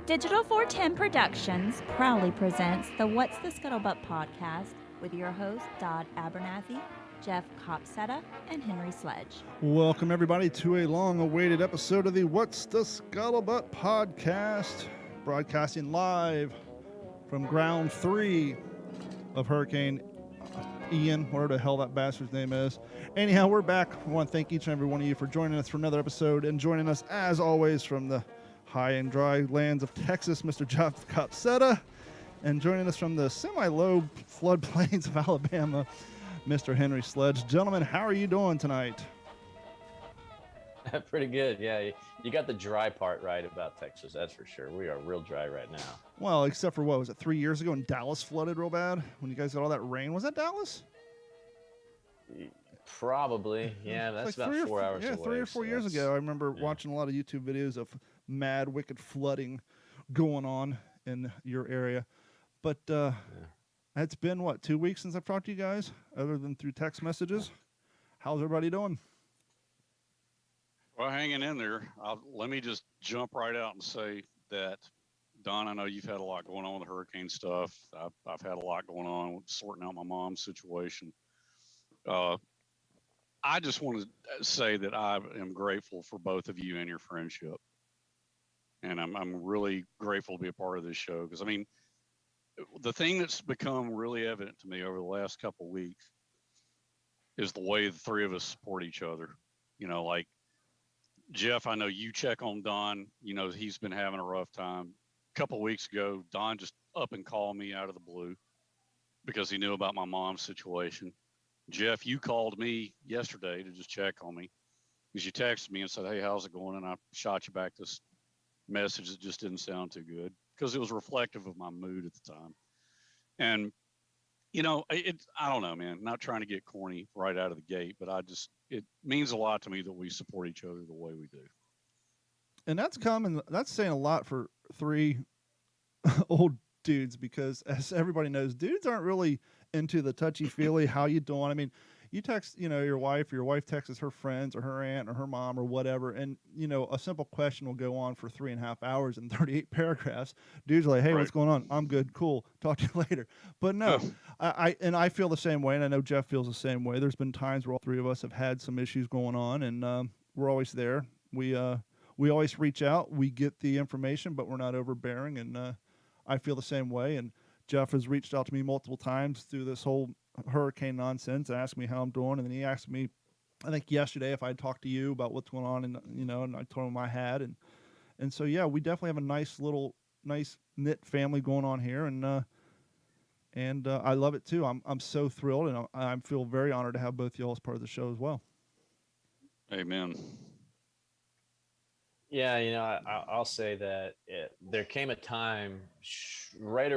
Digital 410 Productions proudly presents the What's the Scuttlebutt podcast with your hosts Dodd Abernathy, Jeff Copsetta, and Henry Sledge. Welcome, everybody, to a long-awaited episode of the What's the Scuttlebutt podcast, broadcasting live from Ground 3 of Hurricane Ian, whatever the hell that bastard's name is. Anyhow, we're back. I want to thank each and every one of you for joining us for another episode, and joining us, as always, from the high and dry lands of Texas, Mr. Jeff Copsetta, and joining us from the semi-low floodplains of Alabama, Mr. Henry Sledge. Gentlemen, how are you doing tonight? Pretty good, yeah. You got the dry part right about Texas, that's for sure. We are real dry right now. Well, except for, what was it, 3 years ago when Dallas flooded real bad? When you guys got all that rain? Was that Dallas? Probably, yeah. That's like about 4 hours away. Yeah, 3 or 4 years ago. I remember watching a lot of YouTube videos of mad, wicked flooding going on in your area. But it's been, what, 2 weeks since I've talked to you guys, other than through text messages? How's everybody doing? Well, hanging in there. Let me just jump right out and say that, Don, I know you've had a lot going on with the hurricane stuff. I've had a lot going on with sorting out my mom's situation. I just want to say that I am grateful for both of you and your friendship. And I'm really grateful to be a part of this show. Because, I mean, the thing that's become really evident to me over the last couple of weeks is the way the three of us support each other. You know, like, Jeff, I know you check on Don. You know, he's been having a rough time. A couple of weeks ago, Don just up and called me out of the blue because he knew about my mom's situation. Jeff, you called me yesterday to just check on me because you texted me and said, hey, how's it going? And I shot you back this message that just didn't sound too good because it was reflective of my mood at the time. And, you know, I don't know, man, not trying to get corny right out of the gate, but it means a lot to me that we support each other the way we do. And that's saying a lot for three old dudes, because as everybody knows, dudes aren't really into the touchy-feely, how you doing? I mean, you text, your wife texts her friends or her aunt or her mom or whatever, and, a simple question will go on for 3.5 hours and 38 paragraphs. Dudes are like, hey, right. What's going on? I'm good, cool, talk to you later. But no, I feel the same way, and I know Jeff feels the same way. There's been times where all three of us have had some issues going on, and we're always there. We always reach out, we get the information, but we're not overbearing, and I feel the same way. And Jeff has reached out to me multiple times through this whole hurricane nonsense, asked me how I'm doing, and then he asked me, I think yesterday, if I'd talked to you about what's going on, and and I told him I had, and so yeah, we definitely have a nice knit family going on here, and I love it too. I'm so thrilled, and I feel very honored to have both y'all as part of the show as well. Amen. Yeah, I'll say that there came a time right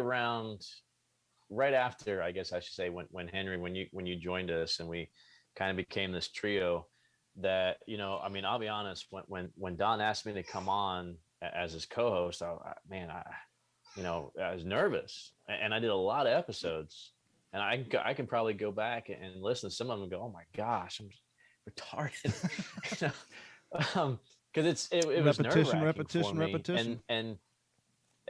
after, I guess I should say, when Henry, when you joined us and we kind of became this trio, that, I mean, I'll be honest, when Don asked me to come on as his co-host, I was nervous, and I did a lot of episodes, and I can probably go back and listen to some of them and go, oh my gosh, I'm retarded. Because it was repetition. And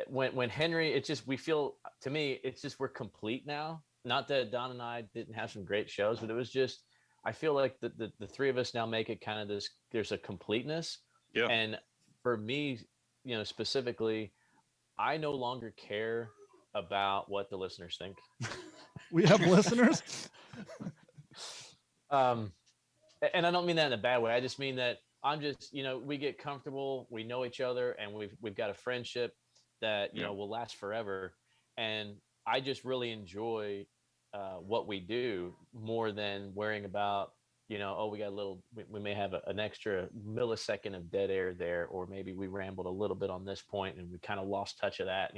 when Henry, it's just, we feel, to me, it's just, we're complete now. Not that Don and I didn't have some great shows, but it was just, I feel like the three of us now make it kind of this, there's a completeness. Yeah. And for me, specifically, I no longer care about what the listeners think. We have listeners? And I don't mean that in a bad way. I just mean that I'm just, we get comfortable, we know each other, and we've got a friendship that, will last forever. And I just really enjoy what we do more than worrying about, we got we may have an extra millisecond of dead air there, or maybe we rambled a little bit on this point and we kind of lost touch of that.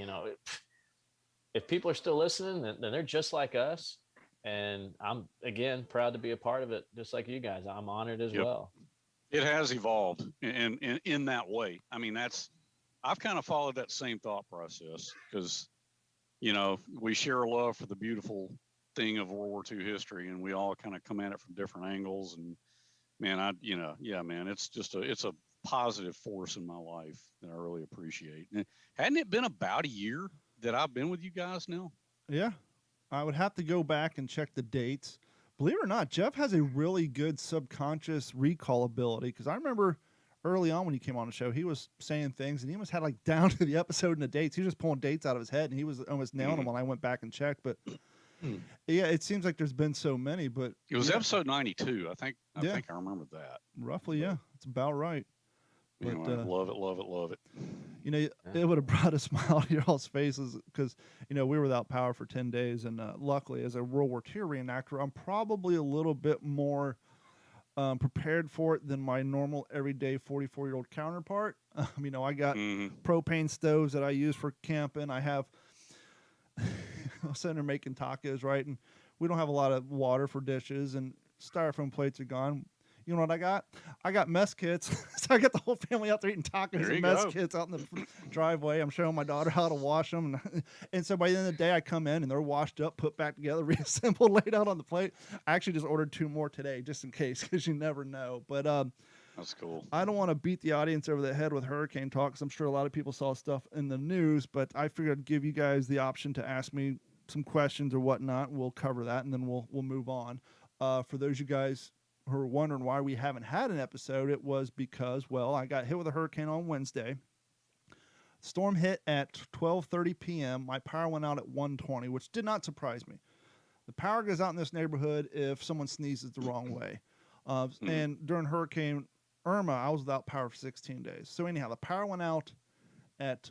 If people are still listening, then they're just like us. And I'm, again, proud to be a part of it, just like you guys. I'm honored as well. It has evolved in that way. I mean, I've kind of followed that same thought process because, we share a love for the beautiful thing of World War II history, and we all kind of come at it from different angles. And man, man, it's just it's a positive force in my life that I really appreciate. And hadn't it been about a year that I've been with you guys now? Yeah. I would have to go back and check the dates. Believe it or not, Jeff has a really good subconscious recall ability, because I remember early on when he came on the show, he was saying things and he almost had like down to the episode and the dates. He was just pulling dates out of his head and he was almost nailing them when I went back and checked. But yeah, it seems like there's been so many, but it was episode 92. I think I remember that. Roughly, yeah. It's about right. But, love it. You know, it would have brought a smile to y'all's faces because, you know, we were without power for 10 days. And luckily, as a World War II reenactor, I'm probably a little bit more prepared for it than my normal everyday 44-year-old counterpart. You know, I got propane stoves that I use for camping. I have, I'm sitting there making tacos, right? And we don't have a lot of water for dishes, and styrofoam plates are gone. You know what I got? I got mess kits. So I got the whole family out there eating tacos and mess kits out in the driveway. I'm showing my daughter how to wash them. And so by the end of the day, I come in and they're washed up, put back together, reassembled, laid out on the plate. I actually just ordered 2 more today just in case, because you never know. But that's cool. I don't want to beat the audience over the head with hurricane talk, because I'm sure a lot of people saw stuff in the news. But I figured I'd give you guys the option to ask me some questions or whatnot. We'll cover that, and then we'll move on. For those of you guys who are wondering why we haven't had an episode, it was because, well, I got hit with a hurricane on Wednesday. Storm hit at 12:30 p.m. My power went out at 1:20, which did not surprise me. The power goes out in this neighborhood if someone sneezes the wrong way. And during Hurricane Irma, I was without power for 16 days. So anyhow, the power went out at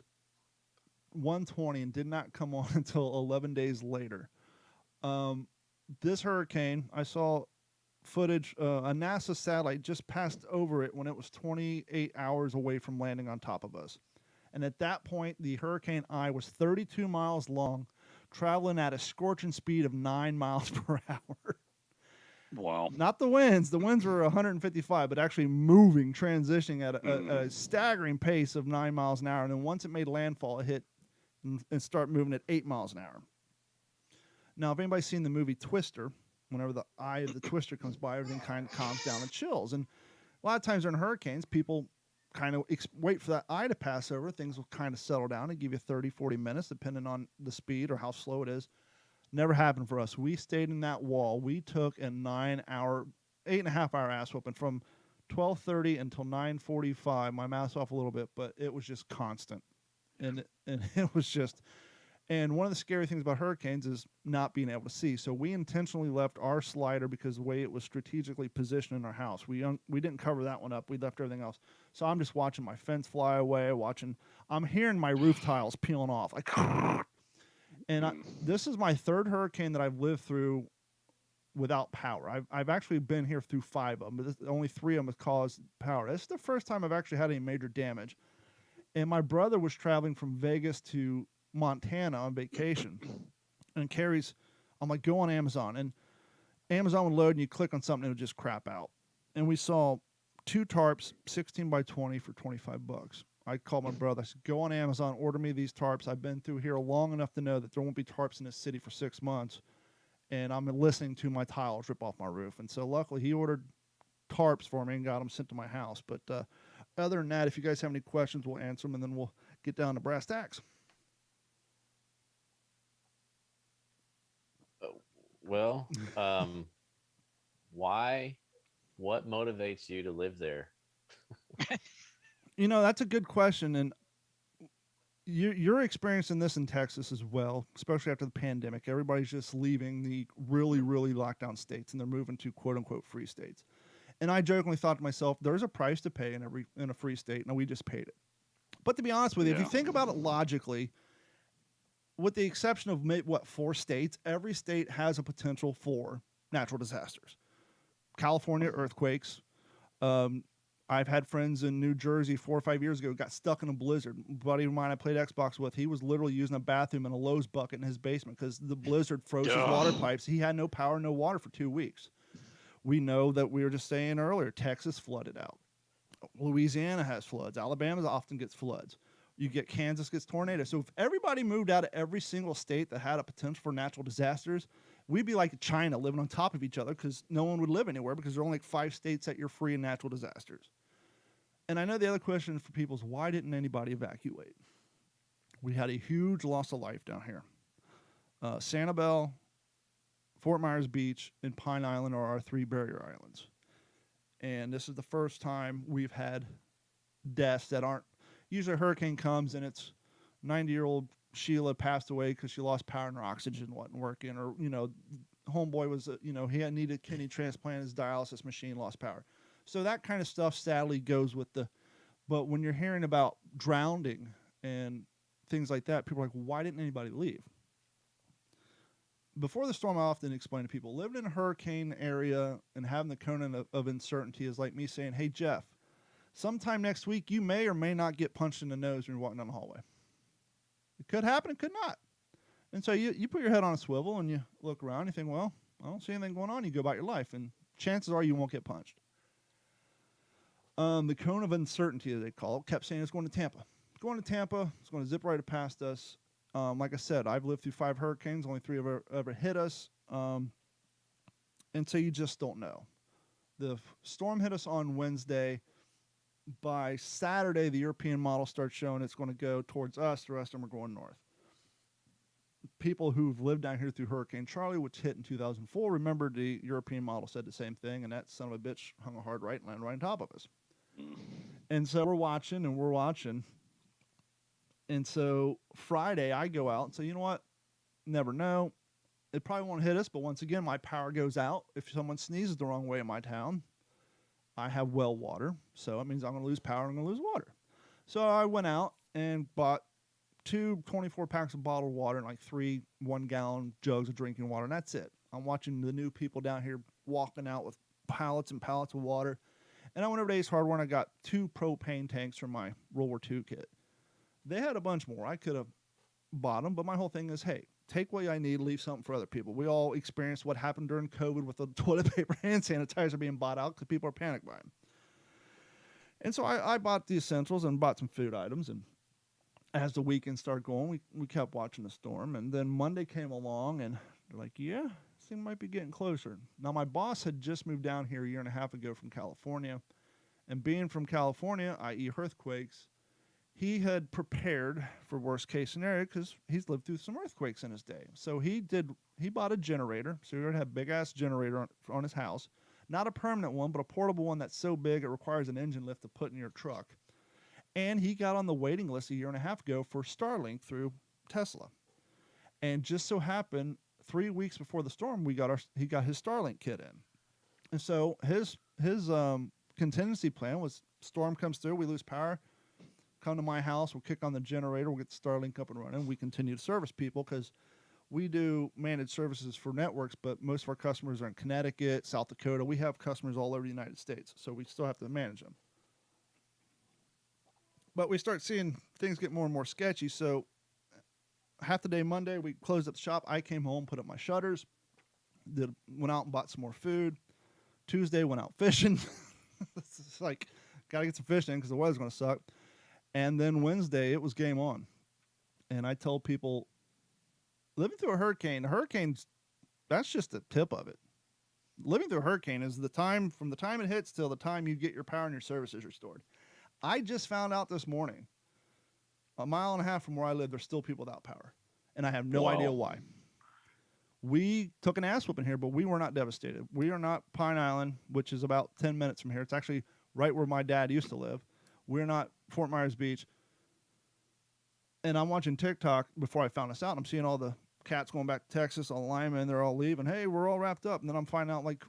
1:20 and did not come on until 11 days later. This hurricane, I saw footage, a NASA satellite just passed over it when it was 28 hours away from landing on top of us. And at that point, the hurricane eye was 32 miles long, traveling at a scorching speed of 9 miles per hour. Wow. Not the winds. The winds were 155, but actually moving, transitioning at a staggering pace of 9 miles an hour. And then once it made landfall, it hit and started moving at 8 miles an hour. Now, if anybody's seen the movie Twister, whenever the eye of the twister comes by, everything kind of calms down and chills. And a lot of times during hurricanes, people kind of wait for that eye to pass over. Things will kind of settle down and give you 30, 40 minutes, depending on the speed or how slow it is. Never happened for us. We stayed in that wall. We took a 8.5-hour ass whooping from 12:30 until 9:45. My mask off a little bit, but it was just constant. And it was just... And one of the scary things about hurricanes is not being able to see. So we intentionally left our slider because the way it was strategically positioned in our house. We didn't cover that one up. We left everything else. So I'm just watching my fence fly away, I'm hearing my roof tiles peeling off. Like, and this is my 3rd hurricane that I've lived through without power. I've actually been here through 5 of them, but only 3 of them have caused power. This is the first time I've actually had any major damage. And my brother was traveling from Vegas to Montana on vacation, and I'm like, go on Amazon, and Amazon would load and you click on something, it would just crap out. And we saw 2 tarps, 16 by 20 for $25. I called my brother. I said, go on Amazon, order me these tarps. I've been through here long enough to know that there won't be tarps in this city for 6 months, and I'm listening to my tiles rip off my roof. And so luckily he ordered tarps for me and got them sent to my house. But other than that, if you guys have any questions, we'll answer them, and then we'll get down to brass tacks. Well, why? What motivates you to live there? You know, that's a good question, and you're experiencing this in Texas as well, especially after the pandemic. Everybody's just leaving the really, really lockdown states, and they're moving to quote-unquote free states. And I jokingly thought to myself, there's a price to pay in a free state, and we just paid it. But to be honest with you, if you think about it logically, with the exception of 4 states, every state has a potential for natural disasters. California, earthquakes. I've had friends in New Jersey 4 or 5 years ago who got stuck in a blizzard. A buddy of mine I played Xbox with, he was literally using a bathroom in a Lowe's bucket in his basement because the blizzard froze his water pipes. He had no power, no water for 2 weeks. We know that we were just saying earlier, Texas flooded out. Louisiana has floods. Alabama often gets floods. You get Kansas gets tornadoes. So if everybody moved out of every single state that had a potential for natural disasters, we'd be like China living on top of each other because no one would live anywhere because there are only like 5 states that you're free in natural disasters. And I know the other question for people is, why didn't anybody evacuate? We had a huge loss of life down here. Sanibel, Fort Myers Beach, and Pine Island are our 3 barrier islands. And this is the first time we've had deaths that aren't, usually a hurricane comes and it's 90-year-old Sheila passed away because she lost power and her oxygen wasn't working, or, homeboy was, he had needed a kidney transplant, his dialysis machine lost power. So that kind of stuff sadly goes with but when you're hearing about drowning and things like that, people are like, why didn't anybody leave? Before the storm, I often explain to people, living in a hurricane area and having the cone of uncertainty is like me saying, hey, Jeff, sometime next week, you may or may not get punched in the nose when you're walking down the hallway. It could happen, it could not. And so you put your head on a swivel and you look around, you think, well, I don't see anything going on. You go about your life, and chances are you won't get punched. The cone of uncertainty, as they call it, kept saying it's going to Tampa. It's going to Tampa. It's going to zip right past us. Like I said, I've lived through 5 hurricanes. Only 3 have ever hit us. And so you just don't know. The storm hit us on Wednesday. By Saturday, the European model starts showing it's going to go towards us. The rest of them are going north. People who've lived down here through Hurricane Charlie, which hit in 2004, remember the European model said the same thing, and that son of a bitch hung a hard right and landed right on top of us. And so we're watching. And so Friday, I go out and say, you know what? Never know. It probably won't hit us, but once again, my power goes out. If someone sneezes the wrong way in my town, I have well water, so it means I'm going to lose power and I'm going to lose water. So I went out and bought 2 24 packs of bottled water and like 3 1-gallon jugs of drinking water, and that's it. I'm watching the new people down here walking out with pallets and pallets of water. And I went over to Ace Hardware and I got 2 propane tanks from my World War II kit. They had a bunch more. I could have bought them, but my whole thing is, hey, take what I need, leave something for other people. We all experienced what happened during COVID with the toilet paper hand sanitizer being bought out because people are panic buying. And so I bought the essentials and bought some food items. And as the weekend started going, we kept watching the storm. And then Monday came along and they're like, yeah, this thing might be getting closer. Now, my boss had just moved down here a year and a half ago from California. And being from California, i.e. earthquakes, he had prepared for worst case scenario because he's lived through some earthquakes in his day. So he bought a generator. So he already had a big ass generator on his house, not a permanent one, but a portable one that's so big it requires an engine lift to put in your truck. And he got on the waiting list a year and a half ago for Starlink through Tesla. And just so happened 3 weeks before the storm, he got his Starlink kit in. And so his contingency plan was storm comes through, we lose power, come to my house, we'll kick on the generator, we'll get the Starlink up and running. We continue to service people because we do managed services for networks, but most of our customers are in Connecticut, South Dakota. We have customers all over the United States, so we still have to manage them. But we start seeing things get more and more sketchy. So half the day Monday, we closed up the shop. I came home, put up my shutters, went out and bought some more food. Tuesday, went out fishing. It's like, got to get some fish in because the weather's going to suck. And then Wednesday, it was game on. And I told people, living through a hurricane, that's just the tip of it. Living through a hurricane is from the time it hits till the time you get your power and your services restored. I just found out this morning, 1.5 miles from where I live, there's still people without power. And I have no idea why. We took an ass whooping here, but we were not devastated. We are not Pine Island, which is about 10 minutes from here. It's actually right where my dad used to live. We're not Fort Myers Beach. And I'm watching TikTok before I found this out. And I'm seeing all the cats going back to Texas, all the linemen, they're all leaving. Hey, we're all wrapped up. And then I'm finding out, like,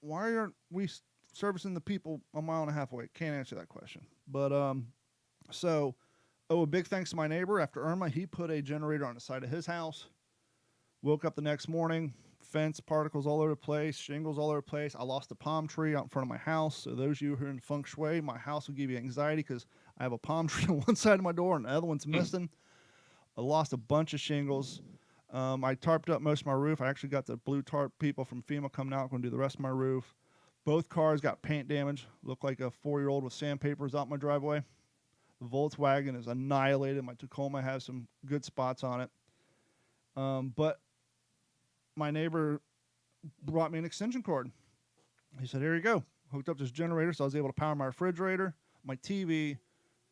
why aren't we servicing the people 1.5 miles away? Can't answer that question. But, a big thanks to my neighbor. After Irma, he put a generator on the side of his house. Woke up the next morning, fence particles all over the place, shingles all over the place. I lost a palm tree out in front of my house. So those of you who are in feng shui, my house will give you anxiety because I have a palm tree on one side of my door and the other one's missing. I lost a bunch of shingles. I tarped up most of my roof. I actually got the blue tarp people from FEMA coming out, going to do the rest of my roof. Both cars got paint damage. Looked like a 4-year-old with sandpapers out my driveway. The Volkswagen is annihilated. My Tacoma has some good spots on it. But my neighbor brought me an extension cord. He said, here you go. Hooked up this generator, so I was able to power my refrigerator. my TV,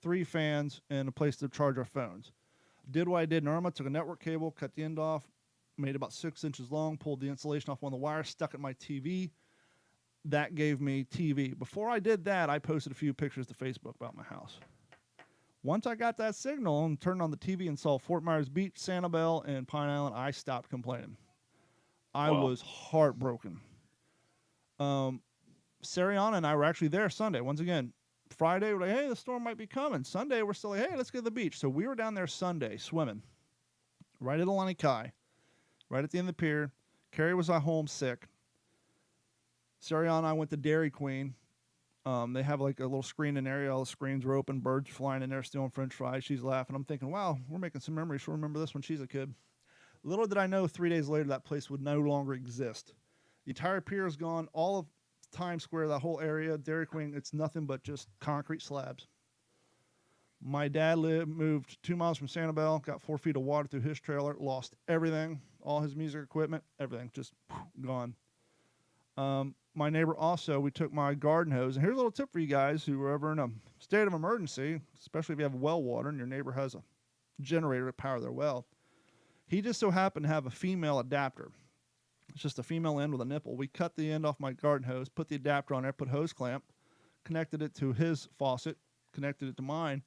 3 fans, and a place to charge our phones. Did what I did in Irma, took a network cable, cut the end off, made it about 6 inches long, pulled the insulation off one of the wires, stuck it in my TV. That gave me TV. Before I did that, I posted a few pictures to Facebook about my house. Once I got that signal and turned on the TV and saw Fort Myers Beach, Sanibel, and Pine Island, I stopped complaining. I was heartbroken. Sariana and I were actually there Sunday. Once again, Friday, we're like, hey, the storm might be coming. Sunday, we're still like, hey, let's go to the beach. So we were down there Sunday swimming right at Alani Kai, right at the end of the pier. Carrie was at home sick. Sariana and I went to Dairy Queen. They have like a little screening area. All the screens were open, birds flying in there stealing French fries. She's laughing. I'm thinking, wow, we're making some memories. She'll remember this when she's a kid. Little did I know 3 days later that place would no longer exist. The entire pier is gone. All of Times Square, that whole area, Dairy Queen, it's nothing but just concrete slabs. My dad moved 2 miles from Sanibel, got 4 feet of water through his trailer, lost everything, all his music equipment, everything, just gone. My neighbor also, we took my garden hose, and here's a little tip for you guys who are ever in a state of emergency, especially if you have well water and your neighbor has a generator to power their well. He just so happened to have a female adapter. It's just a female end with a nipple. We cut the end off my garden hose, put the adapter on there, put hose clamp, connected it to his faucet, connected it to mine.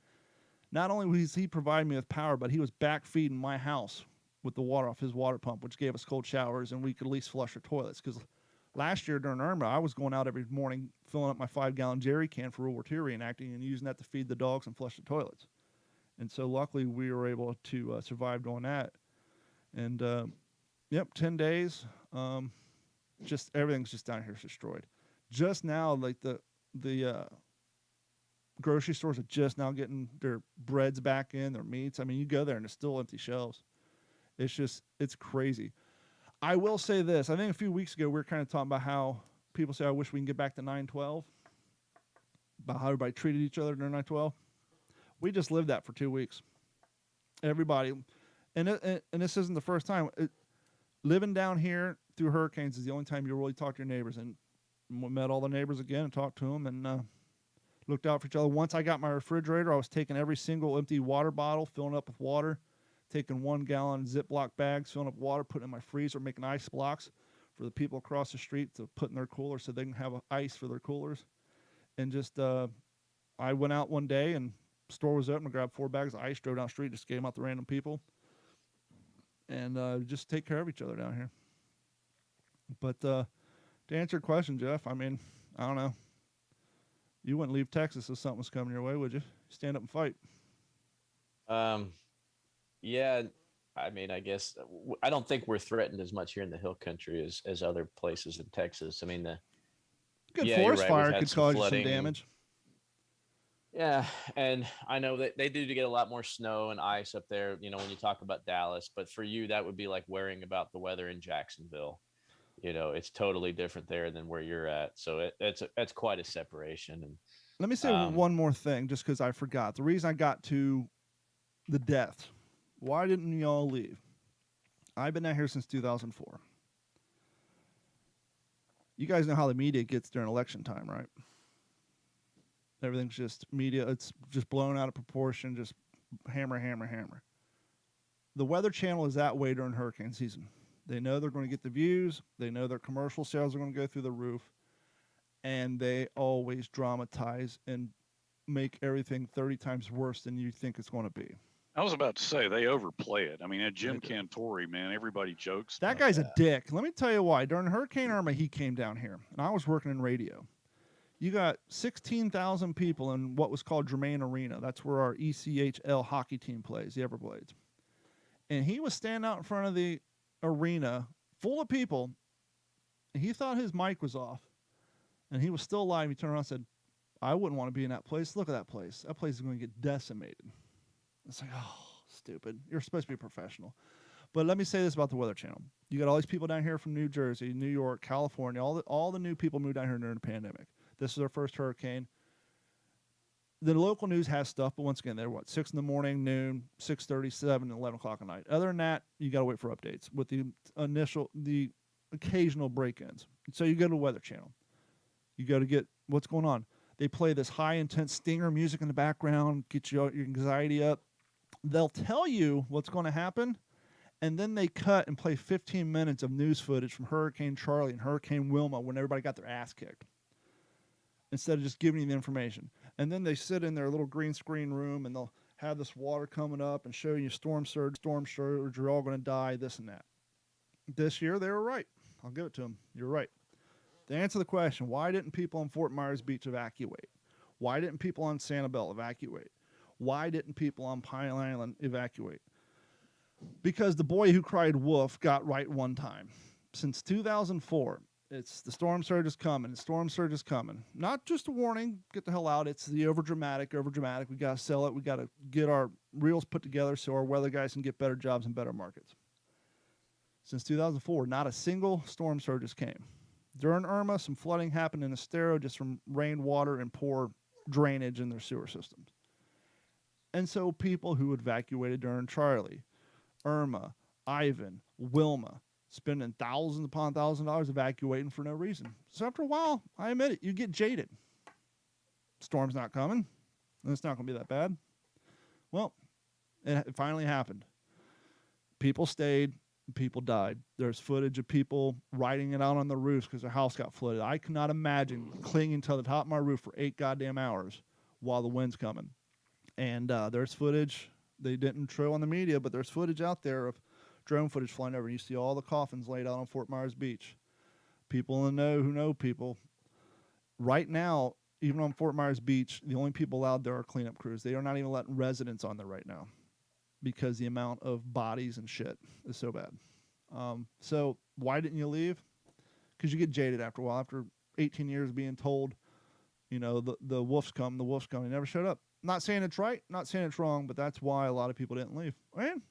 Not only was he providing me with power, but he was back feeding my house with the water off his water pump, which gave us cold showers, and we could at least flush our toilets. Because last year during Irma, I was going out every morning, filling up my 5-gallon jerry can for World War II reenacting and using that to feed the dogs and flush the toilets. And so luckily we were able to survive doing that. And, 10 days. Just everything's just down here is destroyed. Just now, like the grocery stores are just now getting their breads back in, their meats. I mean, you go there and there's still empty shelves. It's crazy. I will say this. I think a few weeks ago, we were kind of talking about how people say, I wish we can get back to 9/12, about how everybody treated each other during 9/12. We just lived that for 2 weeks. Everybody, and this isn't the first time. Living down here through hurricanes is the only time you really talk to your neighbors. And we met all the neighbors again and talked to them and looked out for each other. Once I got my refrigerator, I was taking every single empty water bottle, filling up with water, taking 1-gallon Ziploc bags, filling up water, putting in my freezer, making ice blocks for the people across the street to put in their coolers so they can have ice for their coolers. And just I went out one day and the store was open. I grabbed 4 bags of ice, drove down the street, just gave them out to random people. And just take care of each other down here. But to answer your question, Jeff, I mean, I don't know. You wouldn't leave Texas if something was coming your way, would you? Stand up and fight. Yeah, I mean, I guess I don't think we're threatened as much here in the hill country as other places in Texas. I mean, Good forest fire could cause you some damage. Yeah, and I know that they do get a lot more snow and ice up there, when you talk about Dallas, but for you, that would be like worrying about the weather in Jacksonville. It's totally different there than where you're at. So it's quite a separation. And let me say one more thing, just because I forgot. The reason I got to the death, why didn't y'all leave? I've been out here since 2004. You guys know how the media gets during election time, right? Everything's just media. It's just blown out of proportion, just hammer, hammer, hammer. The Weather Channel is that way during hurricane season. They know they're going to get the views. They know their commercial sales are going to go through the roof. And they always dramatize and make everything 30 times worse than you think it's going to be. I was about to say, they overplay it. I mean, at Jim Cantori, man, everybody jokes. That guy's a dick. Let me tell you why. During Hurricane Irma, he came down here, and I was working in radio. You got 16,000 people in what was called Germain Arena. That's where our ECHL hockey team plays, the Everblades. And he was standing out in front of the arena full of people, and he thought his mic was off. And he was still alive. He turned around and said, I wouldn't want to be in that place. Look at that place. That place is going to get decimated. It's like, oh, stupid. You're supposed to be a professional. But let me say this about the Weather Channel. You got all these people down here from New Jersey, New York, California. All the new people moved down here during the pandemic. This is their first hurricane. The local news has stuff, but once again, they're 6 in the morning, noon, 6:30, 7, and 11 o'clock at night. Other than that, you got to wait for updates with the occasional break-ins. So you go to the Weather Channel. You go to get what's going on. They play this high intense stinger music in the background, get your anxiety up. They'll tell you what's going to happen, and then they cut and play 15 minutes of news footage from Hurricane Charlie and Hurricane Wilma when everybody got their ass kicked, instead of just giving you the information. And then they sit in their little green screen room, and they'll have this water coming up and show you storm surge, you're all going to die, this and that. This year, they were right. I'll give it to them. You're right. To answer the question, why didn't people on Fort Myers Beach evacuate? Why didn't people on Sanibel evacuate? Why didn't people on Pine Island evacuate? Because the boy who cried wolf got right one time. Since 2004, it's the storm surge is coming. The storm surge is coming. Not just a warning, get the hell out. It's the overdramatic. We got to sell it. We got to get our reels put together so our weather guys can get better jobs and better markets. Since 2004, not a single storm surges came. During Irma, some flooding happened in Estero just from rainwater and poor drainage in their sewer systems. And so people who evacuated during Charlie, Irma, Ivan, Wilma, spending thousands upon thousands of dollars evacuating for no reason. So after a while, I admit it, you get jaded. Storm's not coming, and it's not going to be that bad. Well, it finally happened. People stayed. People died. There's footage of people riding it out on the roofs because their house got flooded. I cannot imagine clinging to the top of my roof for 8 goddamn hours while the wind's coming. And there's footage. They didn't show on the media, but there's footage out there of drone footage flying over. And you see all the coffins laid out on Fort Myers Beach. People in the know who know people. Right now, even on Fort Myers Beach, the only people allowed there are cleanup crews. They are not even letting residents on there right now, because the amount of bodies and shit is so bad. So why didn't you leave? Because you get jaded after a while. After 18 years of being told, you know, the wolf's come, He never showed up. Not saying it's right, not saying it's wrong, but that's why a lot of people didn't leave. And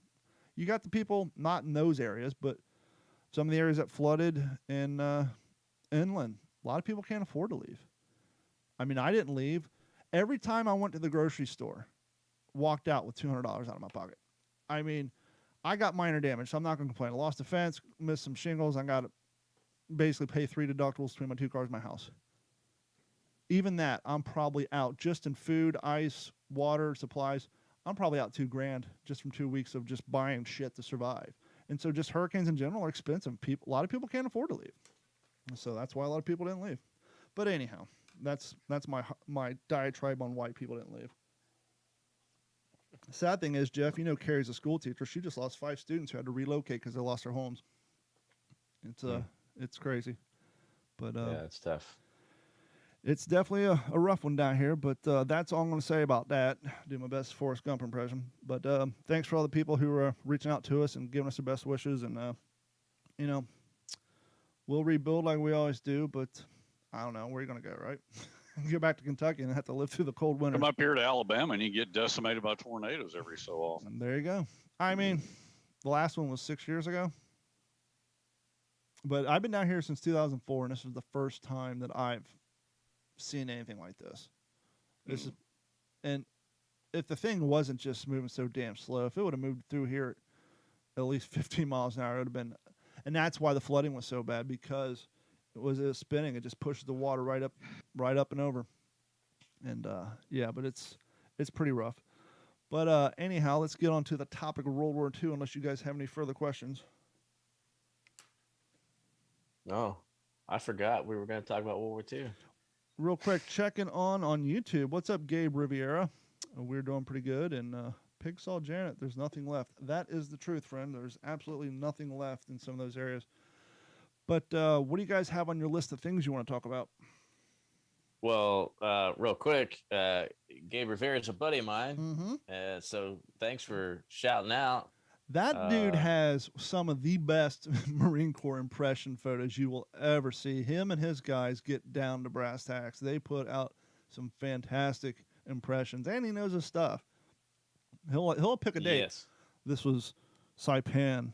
you got the people not in those areas, but some of the areas that flooded in inland. A lot of people can't afford to leave. I mean, I didn't leave. Every time I went to the grocery store, walked out with $200 out of my pocket. I mean, I got minor damage, so I'm not going to complain. I lost a fence, missed some shingles. I got to basically pay 3 deductibles between my 2 cars and my house. Even that, I'm probably out just in food, ice, water, supplies. I'm probably out $2,000 just from 2 weeks of just buying shit to survive. And so just hurricanes in general are expensive. A lot of people can't afford to leave. So that's why a lot of people didn't leave. But anyhow, that's my diatribe on why people didn't leave. The sad thing is, Jeff, you know, Carrie's a school teacher. She just lost 5 students who had to relocate because they lost their homes. It's crazy. But yeah, it's tough. It's definitely a rough one down here, but that's all I'm going to say about that. Do my best Forrest Gump impression. But thanks for all the people who are reaching out to us and giving us their best wishes. And, you know, we'll rebuild like we always do, but I don't know. Where are you going to go, right? Go back to Kentucky and have to live through the cold winter. Come up here to Alabama and you get decimated by tornadoes every so often. And there you go. I mean, the last one was 6 years ago. But I've been down here since 2004, and this is the first time that I've seen anything like this. And if the thing wasn't just moving so damn slow, if it would have moved through here at least 15 miles an hour, it would have been. And that's why the flooding was so bad, because it was spinning. It just pushes the water right up and over. And yeah, but it's pretty rough. But anyhow, let's get on to the topic of World War II, unless you guys have any further questions. No, I forgot we were going to talk about World War II. Real quick, checking on YouTube. What's up, Gabe Riviera? We're doing pretty good. And Pig Saw Janet, there's nothing left. That is the truth, friend. There's absolutely nothing left in some of those areas. But what do you guys have on your list of things you want to talk about? Well, real quick, Gabe Rivera is a buddy of mine. Mm-hmm. So thanks for shouting out. That dude has some of the best Marine Corps impression photos you will ever see. Him and his guys get down to brass tacks. They put out some fantastic impressions, and he knows his stuff. He'll pick a date. Yes. This was Saipan.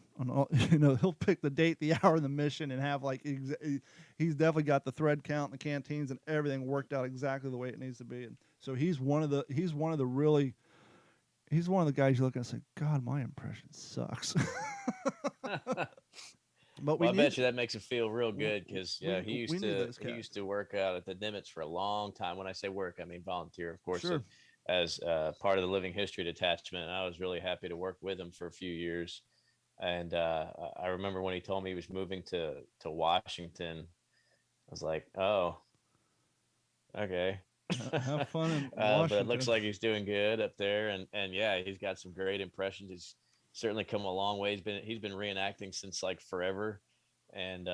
You know, he'll pick the date, the hour, and the mission, and have like he's definitely got the thread count, the canteens, and everything worked out exactly the way it needs to be. And so he's one of the guys you look at and say, God, my impression sucks. But Well, I bet you that makes him feel real good because he used to work out at the Nimitz for a long time. When I say work, I mean volunteer, of course, Sure. as part of the Living History Detachment. I was really happy to work with him for a few years. And I remember when he told me he was moving to Washington, I was like, oh, okay. Have fun in But Washington. it looks like he's doing good up there, and yeah, he's got some great impressions. He's certainly come a long way. He's been reenacting since like forever, and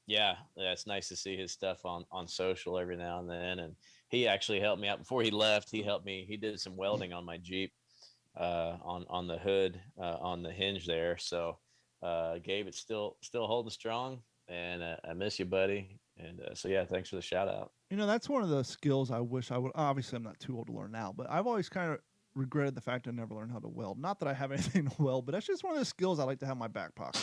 yeah, it's nice to see his stuff on social every now and then. And he actually helped me out before he left. He helped me. He did some welding on my Jeep, on the hood, on the hinge there. So Gabe, it's still holding strong, and I miss you, buddy. And so yeah, thanks for the shout out. That's one of the skills I wish I would. Obviously, I'm not too old to learn now, but I've always kind of regretted the fact I never learned how to weld. Not that I have anything to weld, but that's just one of the skills I like to have in my back pocket.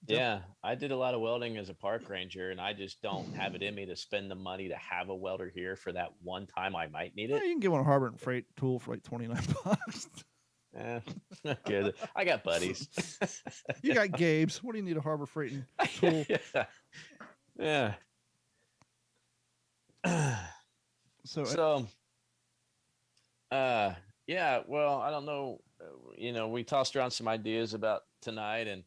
Yeah, I did a lot of welding as a park ranger, and I just don't have it in me to spend the money to have a welder here for that one time I might need it. You can get one a Harbor and Freight tool for like $29. Yeah, good. I got buddies. You got Gabe's. What do you need a Harbor Freight tool? Yeah. Yeah, well, I don't know. We tossed around some ideas about tonight, and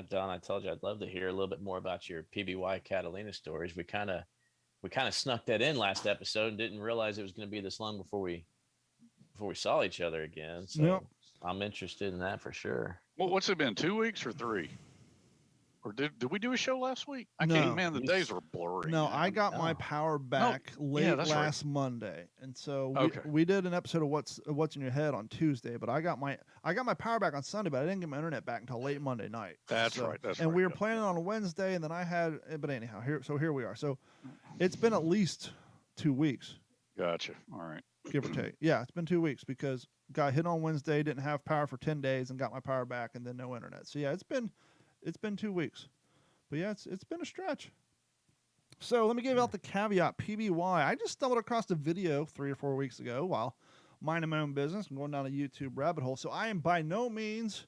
Don, I told you I'd love to hear a little bit more about your PBY Catalina stories. We kind of snuck that in last episode and didn't realize it was going to be this long before we saw each other again. So yep. I'm interested in that for sure. Well, what's it been, 2 weeks or 3? Or did we do a show last week? I can't. Man, the days are blurry. No, I got my power back late last Monday, and so we did an episode of What's in Your Head on Tuesday. But I got my power back on Sunday, but I didn't get my internet back until late Monday night. That's right. And we were planning on a Wednesday, and then I had. But anyhow, here we are. So it's been at least 2 weeks. Gotcha. All right. Give or take. Yeah, it's been 2 weeks because got hit on Wednesday, didn't have power for 10 days, and got my power back, and then no internet. So yeah, it's been 2 weeks. But yeah, it's been a stretch. So let me give out the caveat. PBY. I just stumbled across a video 3 or 4 weeks ago while minding my own business and going down a YouTube rabbit hole. So I am by no means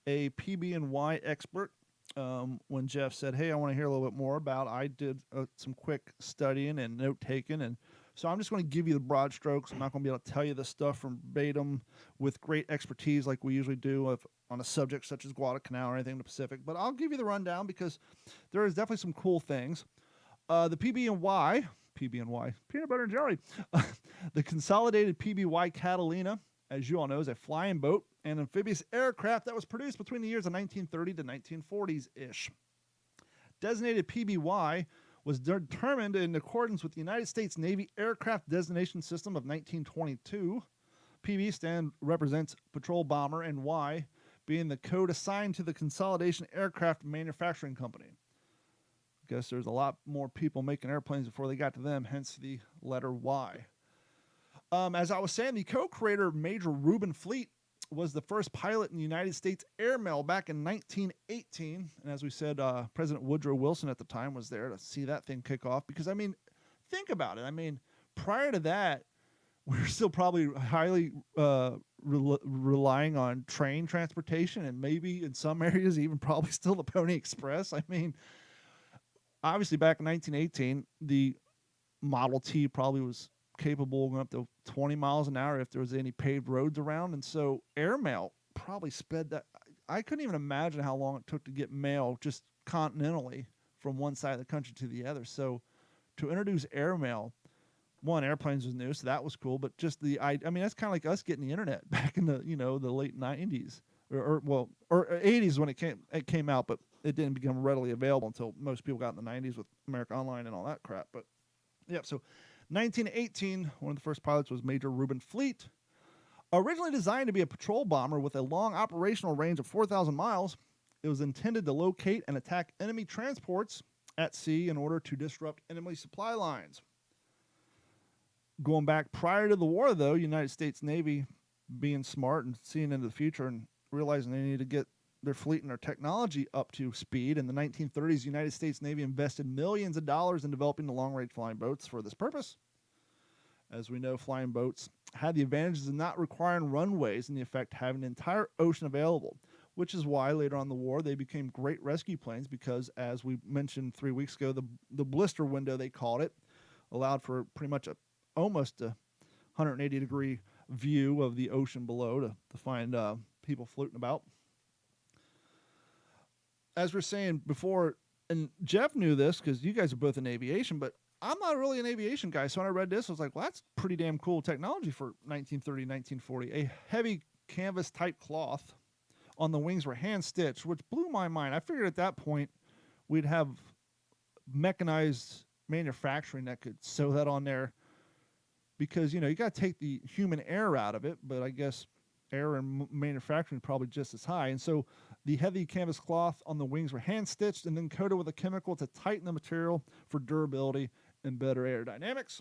a PB&Y expert. When Jeff said, hey, I want to hear a little bit more about, I did some quick studying and note taking. And so I'm just going to give you the broad strokes. I'm not going to be able to tell you the stuff from verbatim with great expertise like we usually do on a subject such as Guadalcanal or anything in the Pacific. But I'll give you the rundown because there is definitely some cool things. The PB&Y, peanut butter and jelly, the Consolidated Pby Catalina, as you all know, is a flying boat and amphibious aircraft that was produced between the years of 1930 to 1940s-ish. Designated PBY was determined in accordance with the United States Navy Aircraft Designation System of 1922. PB represents patrol bomber, and Y being the code assigned to the Consolidation Aircraft Manufacturing Company. I guess there's a lot more people making airplanes before they got to them, hence the letter Y. As I was saying, the co-creator Major Rubin Fleet was the first pilot in the United States airmail back in 1918. And as we said, President Woodrow Wilson at the time was there to see that thing kick off. Because, I mean, think about it. I mean, prior to that, we were still probably highly relying on train transportation and maybe in some areas even probably still the Pony Express. I mean, obviously back in 1918, the Model T probably was capable of going up to 20 miles an hour if there was any paved roads around. And so airmail probably sped that. I couldn't even imagine how long it took to get mail just continentally from one side of the country to the other. So to introduce airmail, one, airplanes was new, so that was cool. But just I mean, that's kind of like us getting the internet back in the late 90s or 80s when it came out, but it didn't become readily available until most people got in the 90s with America Online and all that crap. But yeah, so 1918, one of the first pilots was Major Rubin Fleet. Originally designed to be a patrol bomber with a long operational range of 4,000 miles, it was intended to locate and attack enemy transports at sea in order to disrupt enemy supply lines. Going back prior to the war, though, United States Navy being smart and seeing into the future and realizing they needed to get their fleet and their technology up to speed. In the 1930s, the United States Navy invested millions of dollars in developing the long-range flying boats for this purpose. As we know, flying boats had the advantages of not requiring runways and the effect having an entire ocean available. which is why later on in the war they became great rescue planes because, as we mentioned 3 weeks ago, the blister window, they called it, allowed for pretty much almost a 180-degree view of the ocean below to find people floating about. As we were saying before, and Jeff knew this because you guys are both in aviation, but I'm not really an aviation guy. So when I read this, I was like, well, that's pretty damn cool technology for 1930, 1940. A heavy canvas type cloth on the wings were hand stitched, which blew my mind. I figured at that point we'd have mechanized manufacturing that could sew that on there because, you know, you got to take the human error out of it, but I guess error in manufacturing probably just as high. And so the heavy canvas cloth on the wings were hand stitched and then coated with a chemical to tighten the material for durability and better aerodynamics.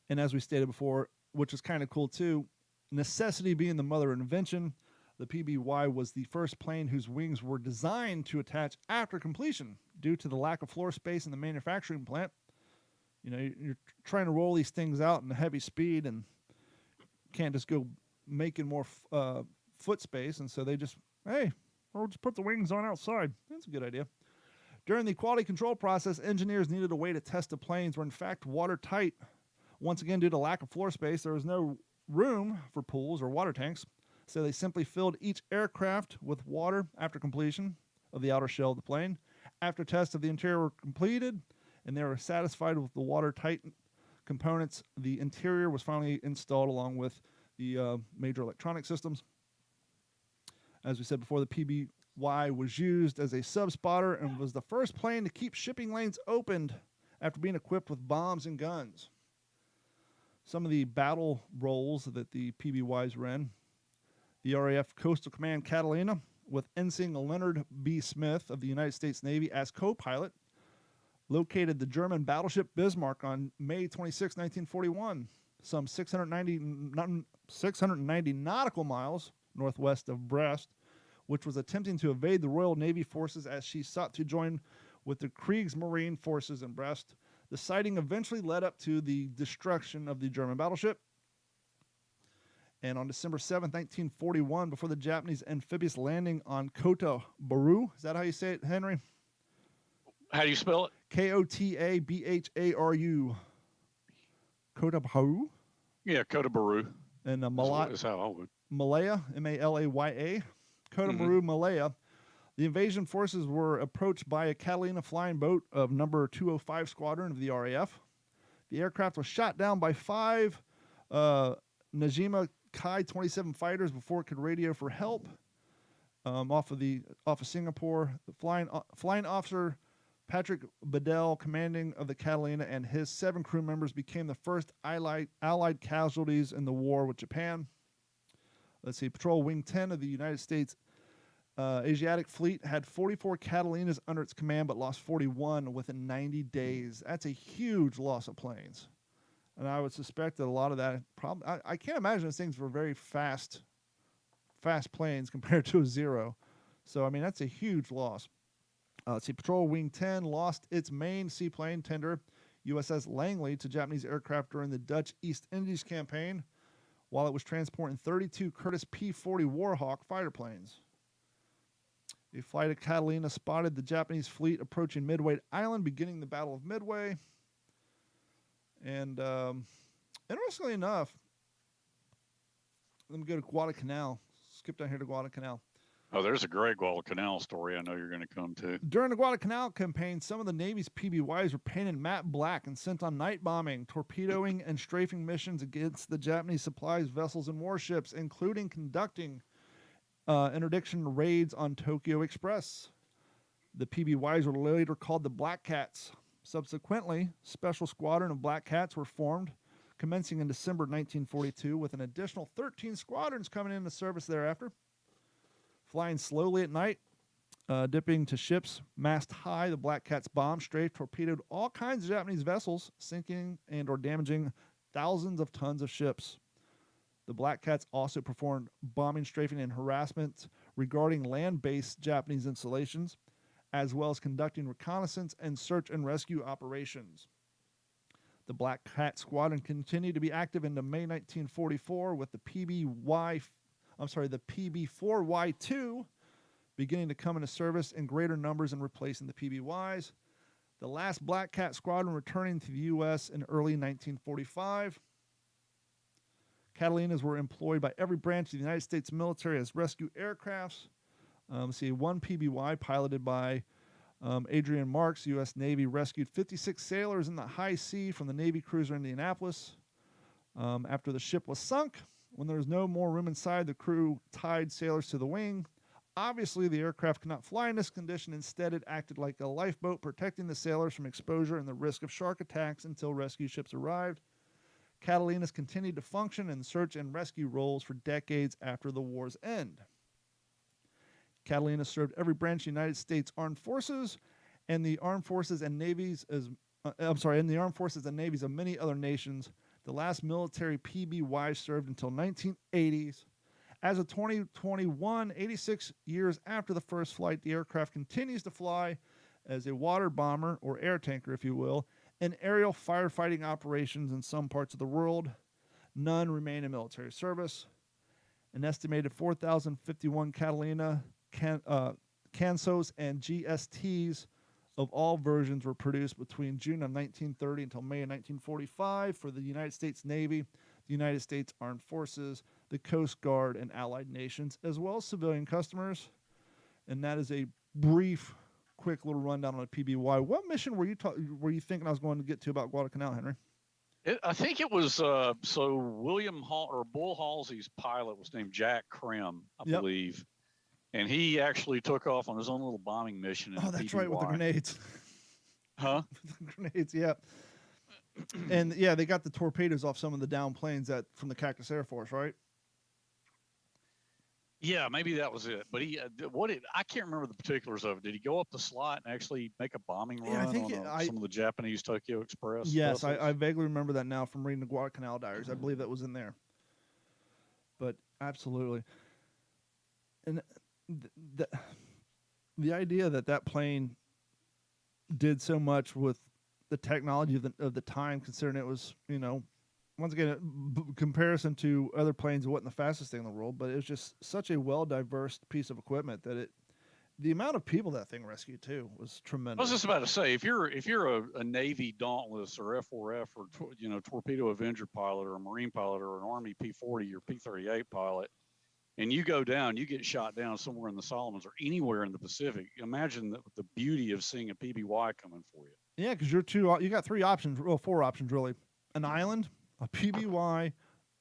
And as we stated before, which is kind of cool too, necessity being the mother of invention, the PBY was the first plane whose wings were designed to attach after completion due to the lack of floor space in the manufacturing plant. You know, you're trying to roll these things out in a heavy speed and can't just go making more foot space. And so they just, hey, we'll just put the wings on outside. That's a good idea. During the quality control process, engineers needed a way to test the planes were in fact watertight. Once again, due to lack of floor space, there was no room for pools or water tanks. So they simply filled each aircraft with water after completion of the outer shell of the plane. After tests of the interior were completed and they were satisfied with the watertight components, the interior was finally installed along with the major electronic systems. As we said before, the PBY was used as a sub-spotter and was the first plane to keep shipping lanes opened after being equipped with bombs and guns. Some of the battle roles that the PBYs were in: the RAF Coastal Command Catalina with Ensign Leonard B. Smith of the United States Navy as co-pilot, located the German battleship Bismarck on May 26, 1941, some 690 nautical miles northwest of Brest, which was attempting to evade the Royal Navy forces as she sought to join with the Kriegsmarine forces in Brest. The sighting eventually led up to the destruction of the German battleship. And on December 7th, 1941, before the Japanese amphibious landing on Kota Baru, is that how you say it, Henry? How do you spell it? Kotabharu. Kota Baru? Yeah, Kota Baru. And Is how I would. Malaya, Malaya. Kota Baru, Malaya. The invasion forces were approached by a Catalina flying boat of number 205 Squadron of the RAF. The aircraft was shot down by 5 Jima Kai-27 fighters before it could radio for help. Off of Singapore, the flying officer Patrick Bedell, commanding of the Catalina, and his 7 crew members became the first Allied casualties in the war with Japan. Let's see, Patrol Wing 10 of the United States Asiatic Fleet had 44 Catalinas under its command, but lost 41 within 90 days. That's a huge loss of planes. And I would suspect that a lot of that I can't imagine those things were very fast planes compared to a Zero. So, I mean, that's a huge loss. Let's see, Patrol Wing 10 lost its main seaplane tender, USS Langley, to Japanese aircraft during the Dutch East Indies campaign, while it was transporting 32 Curtiss P-40 Warhawk fighter planes. A flight of Catalina spotted the Japanese fleet approaching Midway Island, beginning the Battle of Midway. And interestingly enough, let me go to Guadalcanal. Skip down here to Guadalcanal. Oh, there's a great Guadalcanal story I know you're going to come to. During the Guadalcanal campaign, some of the Navy's PBYs were painted matte black and sent on night bombing, torpedoing, and strafing missions against the Japanese supplies vessels and warships, including conducting interdiction raids on Tokyo Express. The PBYs were later called the Black Cats. Subsequently, Special Squadron of Black Cats were formed, commencing in December 1942, with an additional 13 squadrons coming into service thereafter. Flying slowly at night, dipping to ships mast high, the Black Cats bombed, strafed, torpedoed all kinds of Japanese vessels, sinking and or damaging thousands of tons of ships. The Black Cats also performed bombing, strafing, and harassment regarding land-based Japanese installations, as well as conducting reconnaissance and search and rescue operations. The Black Cat Squadron continued to be active into May 1944 with the PBY the PB4Y2 beginning to come into service in greater numbers and replacing the PBYs. The last Black Cat squadron returning to the U.S. in early 1945. Catalinas were employed by every branch of the United States military as rescue aircrafts. One PBY piloted by Adrian Marks, U.S. Navy, rescued 56 sailors in the high sea from the Navy cruiser Indianapolis. After the ship was sunk, when there was no more room inside, the crew tied sailors to the wing. Obviously, the aircraft could not fly in this condition. Instead, it acted like a lifeboat, protecting the sailors from exposure and the risk of shark attacks until rescue ships arrived. Catalinas continued to function in search and rescue roles for decades after the war's end. Catalina served every branch of the United States Armed Forces and the Armed Forces and Navies and Navies of many other nations. The last military PBY served until 1980s. As of 2021, 86 years after the first flight, the aircraft continues to fly as a water bomber, or air tanker, if you will, in aerial firefighting operations in some parts of the world. None remain in military service. An estimated 4,051 Catalina, Cansos, and GSTs of all versions were produced between June of 1930 until May of 1945 for the United States Navy, the United States Armed Forces, the Coast Guard, and allied nations, as well as civilian customers. And that is a brief, quick little rundown on a PBY. What mission were you thinking I was going to get to about Guadalcanal, Henry? I think it was so William Hall or Bull Halsey's pilot was named Jack Krim, I believe, and he actually took off on his own little bombing mission. Oh, that's right, with the grenades. Huh? The grenades, yeah. And yeah, they got the torpedoes off some of the down planes from the Cactus Air Force, right? Yeah, maybe that was it. But I can't remember the particulars of it. Did he go up the slot and actually make a bombing run on some of the Japanese Tokyo Express? Yes, I vaguely remember that now from reading the Guadalcanal diaries. I believe that was in there. But absolutely. And the idea that plane did so much with the technology of the time, considering it was, once again, comparison to other planes, it wasn't the fastest thing in the world, but it was just such a well-diverse piece of equipment that the amount of people that thing rescued too was tremendous. I was just about to say, if you're a Navy Dauntless or F4F or Torpedo Avenger pilot or a Marine pilot or an Army P-40 or P-38 pilot, and you go down, you get shot down somewhere in the Solomons or anywhere in the Pacific, imagine the beauty of seeing a PBY coming for you. Yeah, because you got four options really: an island, a PBY,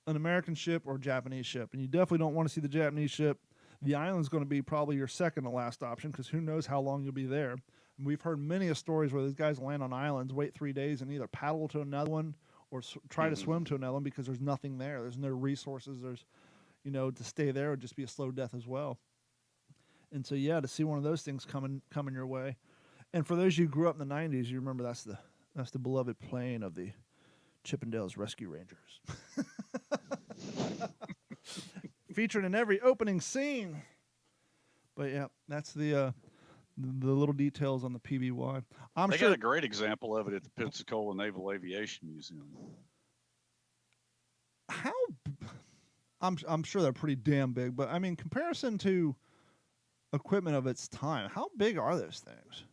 an American ship, or a Japanese ship. And you definitely don't want to see the Japanese ship. The island's going to be probably your second to last option, because who knows how long you'll be there. And we've heard many stories where these guys land on islands, wait 3 days, and either paddle to another one or try to swim to another one because there's nothing there. There's no resources. There's, to stay there would just be a slow death as well. And so, yeah, to see one of those things coming your way. And for those of you who grew up in the 90s, you remember that's the beloved plane of the Chippendales Rescue Rangers. Featured in every opening scene. But yeah, that's the little details on the PBY. They got a great example of it at the Pensacola Naval Aviation Museum. I'm sure they're pretty damn big, but I mean, comparison to equipment of its time, how big are those things?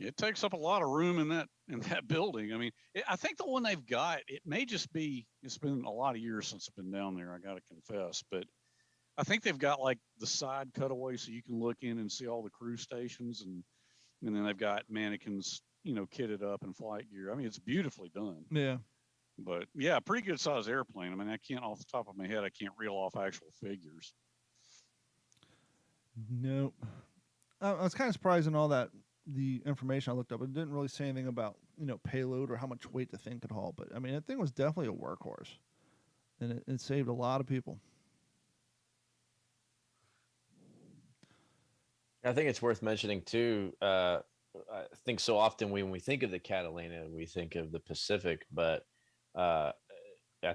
It takes up a lot of room in that building. I mean, I think the one they've got, it may just be, it's been a lot of years since I've been down there, I got to confess, but I think they've got like the side cutaway so you can look in and see all the crew stations, and then they've got mannequins, kitted up in flight gear. I mean, it's beautifully done. Yeah. But yeah, pretty good size airplane. I mean, off the top of my head, I can't reel off actual figures. Nope. I was kind of surprised in all that, the information I looked up. It didn't really say anything about, payload or how much weight the thing could haul. But I mean, that thing was definitely a workhorse, and it saved a lot of people. I think it's worth mentioning too. I think so often when we think of the Catalina, we think of the Pacific, but I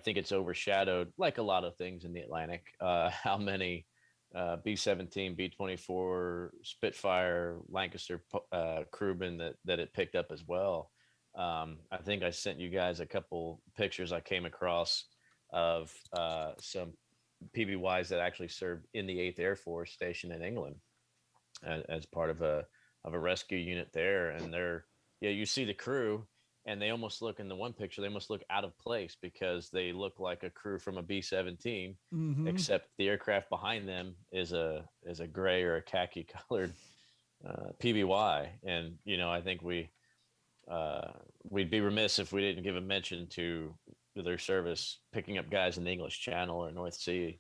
think it's overshadowed, like a lot of things in the Atlantic, how many B-17, B-24, Spitfire, Lancaster, Rubin that it picked up as well. I think I sent you guys a couple pictures I came across of some PBYs that actually served in the 8th Air Force station in England as part of a rescue unit there. And you see the crew, and they almost look, in the one picture, they almost look out of place because they look like a crew from a B-17, except the aircraft behind them is a gray or a khaki colored PBY. And I think we'd be remiss if we didn't give a mention to their service picking up guys in the English Channel or North Sea.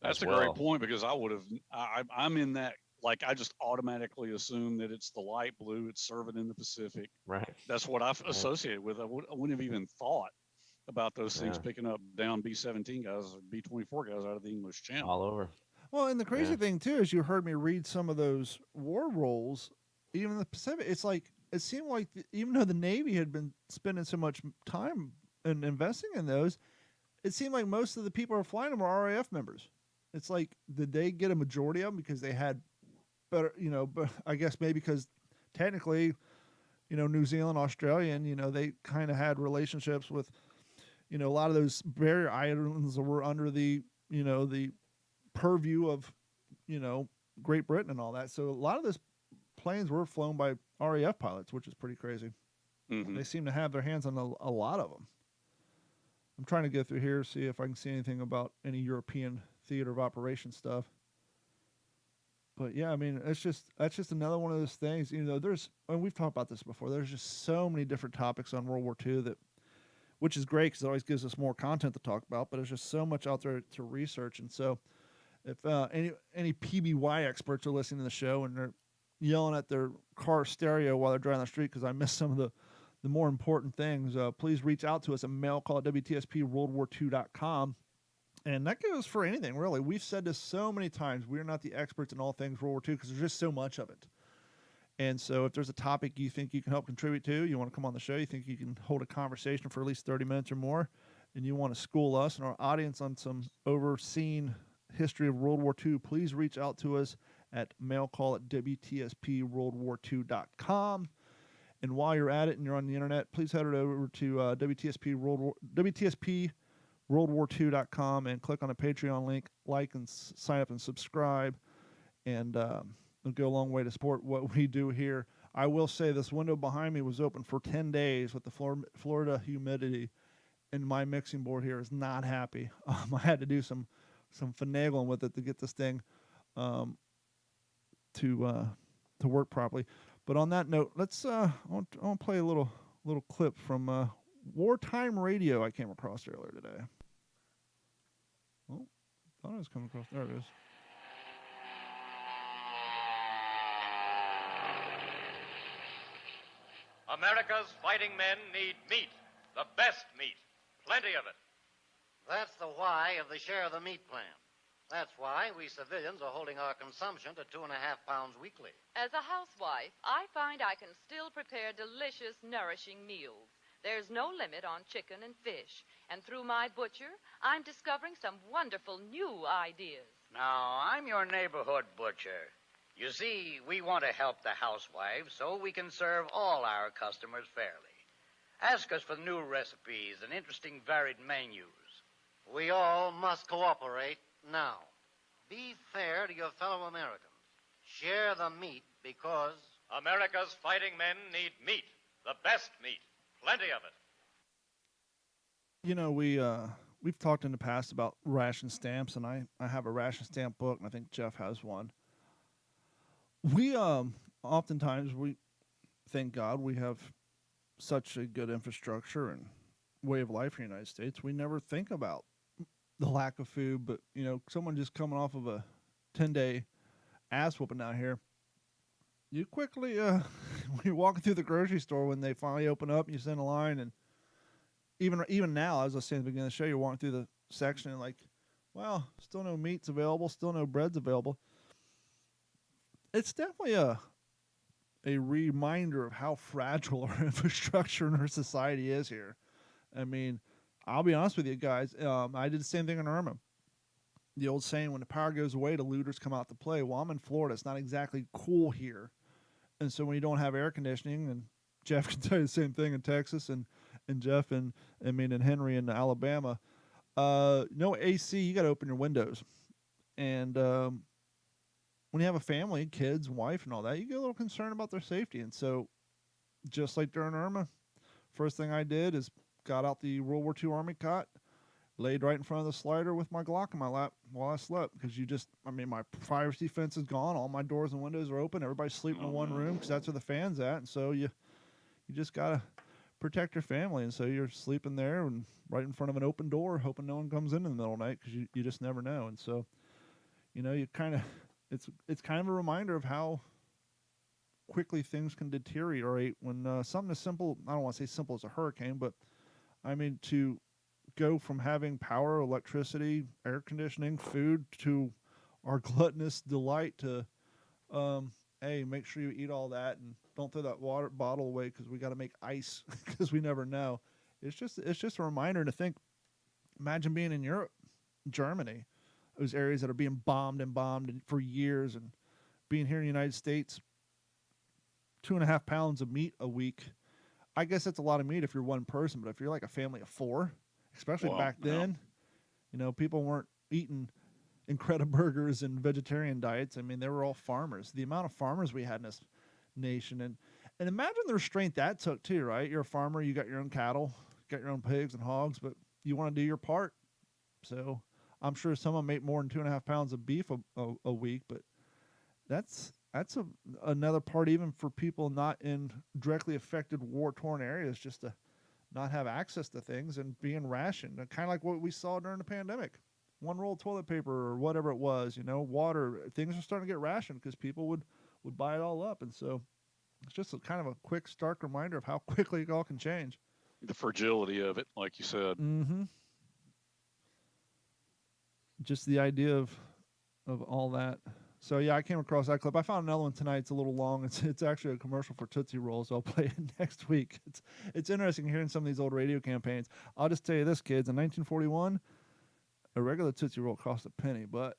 That's a great point, because I'm in that, like, I just automatically assume that it's the light blue, it's serving in the Pacific. Right. That's what I've associated with. I wouldn't have even thought about those things picking up down B-17 guys or B-24 guys out of the English Channel. All over. Well, and the crazy thing too is, you heard me read some of those war rolls, even in the Pacific. It's like, it seemed like even though the Navy had been spending so much time and investing in those, it seemed like most of the people who are flying them were RAF members. It's like, did they get a majority of them because they had better, but I guess maybe because technically, New Zealand, Australia, and, they kind of had relationships with, a lot of those barrier islands that were under the, the purview of, Great Britain and all that. So a lot of those planes were flown by RAF pilots, which is pretty crazy. Mm-hmm. They seem to have their hands on a lot of them. I'm trying to go through here, see if I can see anything about any European theater of operation stuff. But yeah, I mean, that's just another one of those things. There's, and we've talked about this before, there's just so many different topics on World War II which is great because it always gives us more content to talk about, but there's just so much out there to research. And so if any PBY experts are listening to the show and they're yelling at their car stereo while they're driving down the street because I missed some of the more important things, please reach out to us at mailcall@WTSPWorldWar2.com. And that goes for anything, really. We've said this so many times. We're not the experts in all things World War II because there's just so much of it. And so if there's a topic you think you can help contribute to, you want to come on the show, you think you can hold a conversation for at least 30 minutes or more, and you want to school us and our audience on some overseen history of World War II, please reach out to us at mailcall@WTSPWorldWar2.com. And while you're at it and you're on the internet, please head over to WTSPWorldWar2.com and click on the Patreon link, like and sign up and subscribe, and it'll go a long way to support what we do here. I will say this window behind me was open for 10 days with the Florida humidity, and my mixing board here is not happy. I had to do some finagling with it to get this thing to work properly. But on that note, let's I want to play a little clip from Wartime Radio I came across earlier today. Oh, thought I was coming across. There it is. America's fighting men need meat, the best meat, plenty of it. That's the why of the share of the meat plan. That's why we civilians are holding our consumption to 2.5 pounds weekly. As a housewife, I find I can still prepare delicious, nourishing meals. There's no limit on chicken and fish. And through my butcher, I'm discovering some wonderful new ideas. Now, I'm your neighborhood butcher. You see, we want to help the housewives so we can serve all our customers fairly. Ask us for new recipes and interesting varied menus. We all must cooperate now. Be fair to your fellow Americans. Share the meat because America's fighting men need meat, the best meat, plenty of it. We've talked in the past about ration stamps, and I have a ration stamp book, and I think Jeff has one. We oftentimes, thank God, we have such a good infrastructure and way of life in the United States. We never think about the lack of food, but someone just coming off of a 10-day ass whooping out here, you quickly when you're walking through the grocery store, when they finally open up and you stand in line, and even now, as I was saying at the beginning of the show, you're walking through the section and like, well, still no meat's available, still no bread's available. It's definitely a reminder of how fragile our infrastructure and our society is here. I mean, I'll be honest with you guys. I did the same thing in Irma. The old saying, when the power goes away, the looters come out to play. Well, I'm in Florida. It's not exactly cool here. And so when you don't have air conditioning, and Jeff can tell you the same thing in Texas, and Jeff and Henry in Alabama, No AC, you got to open your windows. And when you have a family, kids, wife, and all that, you get a little concerned about their safety. And so, just like during Irma, first thing I did is got out the World War II Army cot, laid right in front of the slider with my Glock in my lap while I slept. Because my privacy fence is gone. All my doors and windows are open. Everybody's sleeping in one room because that's where the fan's at. And so you just got to protect your family. And so you're sleeping there and right in front of an open door, hoping no one comes in the middle of the night because you just never know. And so, you kind of, it's kind of a reminder of how quickly things can deteriorate when something as simple, I don't want to say simple as a hurricane, but I mean, to go from having power, electricity, air conditioning, food to our gluttonous delight to, hey, make sure you eat all that and don't throw that water bottle away because we got to make ice because we never know. It's just a reminder to think. Imagine being in Europe, Germany, those areas that are being bombed for years, and being here in the United States, 2.5 pounds of meat a week. I guess that's a lot of meat if you're one person, but if you're like a family of 4, especially back then, people weren't eating Incrediburgers and vegetarian diets. I mean, they were all farmers. The amount of farmers we had in this nation, and imagine the restraint that took too, right? You're a farmer, you got your own cattle, got your own pigs and hogs, but you want to do your part. So I'm sure someone make more than 2.5 pounds of beef a week, but that's another part, even for people not in directly affected war-torn areas, just to not have access to things and being rationed. Kind of like what we saw during the pandemic. One roll of toilet paper or whatever it was, water, things are starting to get rationed because people would buy it all up. And so it's just kind of a quick, stark reminder of how quickly it all can change. The fragility of it, like you said. Mm-hmm. Just the idea of all that. So yeah, I came across that clip. I found another one tonight. It's a little long. It's actually a commercial for Tootsie Rolls. So I'll play it next week. It's interesting hearing some of these old radio campaigns. I'll just tell you this, kids. In 1941, a regular Tootsie Roll cost a penny. But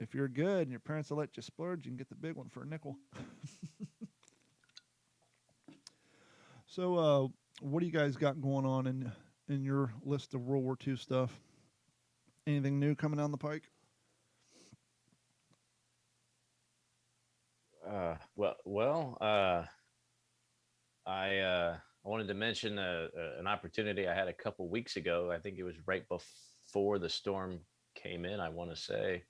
if you're good and your parents will let you splurge, you can get the big one for a nickel. So what do you guys got going on in your list of World War II stuff? Anything new coming down the pike? I wanted to mention an opportunity I had a couple weeks ago. I think it was right before the storm came in. I want to say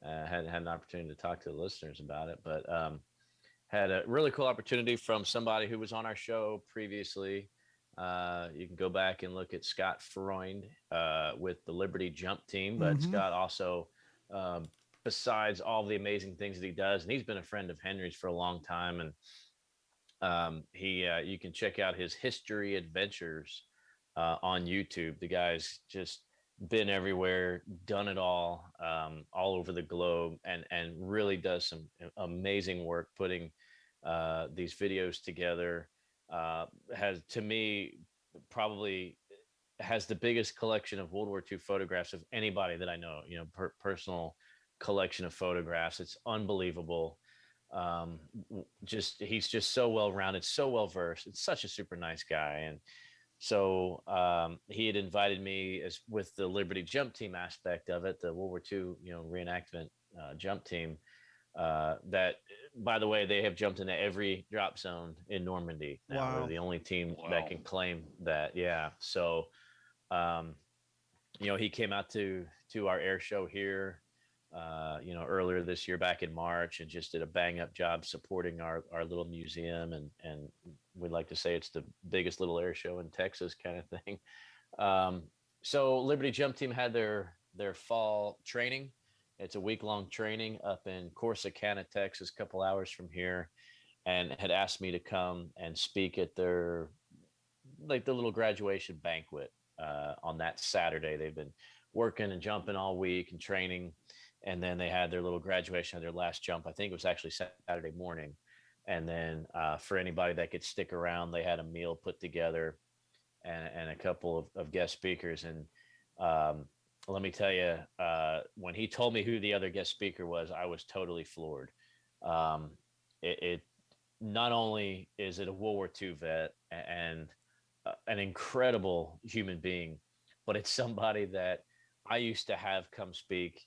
had an opportunity to talk to the listeners about it, but had a really cool opportunity from somebody who was on our show previously. You can go back and look at Scott Freund with the Liberty Jump Team, but Scott also, besides all the amazing things that he does, and he's been a friend of Henry's for a long time, and you can check out his history adventures on YouTube. The guy's just been everywhere, done it all over the globe, and really does some amazing work putting these videos together. Has, to me, probably has the biggest collection of World War II photographs of anybody that I know, personal collection of photographs. It's unbelievable. He's just so well-rounded, so well-versed. It's such a super nice guy. And so he had invited me as with the Liberty Jump Team aspect of it, the World War II, reenactment jump team. That, by the way, they have jumped into every drop zone in Normandy. Now Wow. We're the only team that can claim that. Yeah. So, he came out to our air show here, earlier this year, back in March, and just did a bang up job supporting our little museum. And we'd like to say it's the biggest little air show in Texas kind of thing. So Liberty Jump Team had their fall training. It's a week-long training up in Corsicana, Texas, a couple hours from here, and had asked me to come and speak at their, the little graduation banquet on that Saturday. They've been working and jumping all week and training, and then they had their little graduation of their last jump. I think it was actually Saturday morning. And then for anybody that could stick around, they had a meal put together and a couple of guest speakers. And let me tell you, when he told me who the other guest speaker was, I was totally floored. It not only is it a World War II vet and an incredible human being, but it's somebody that I used to have come speak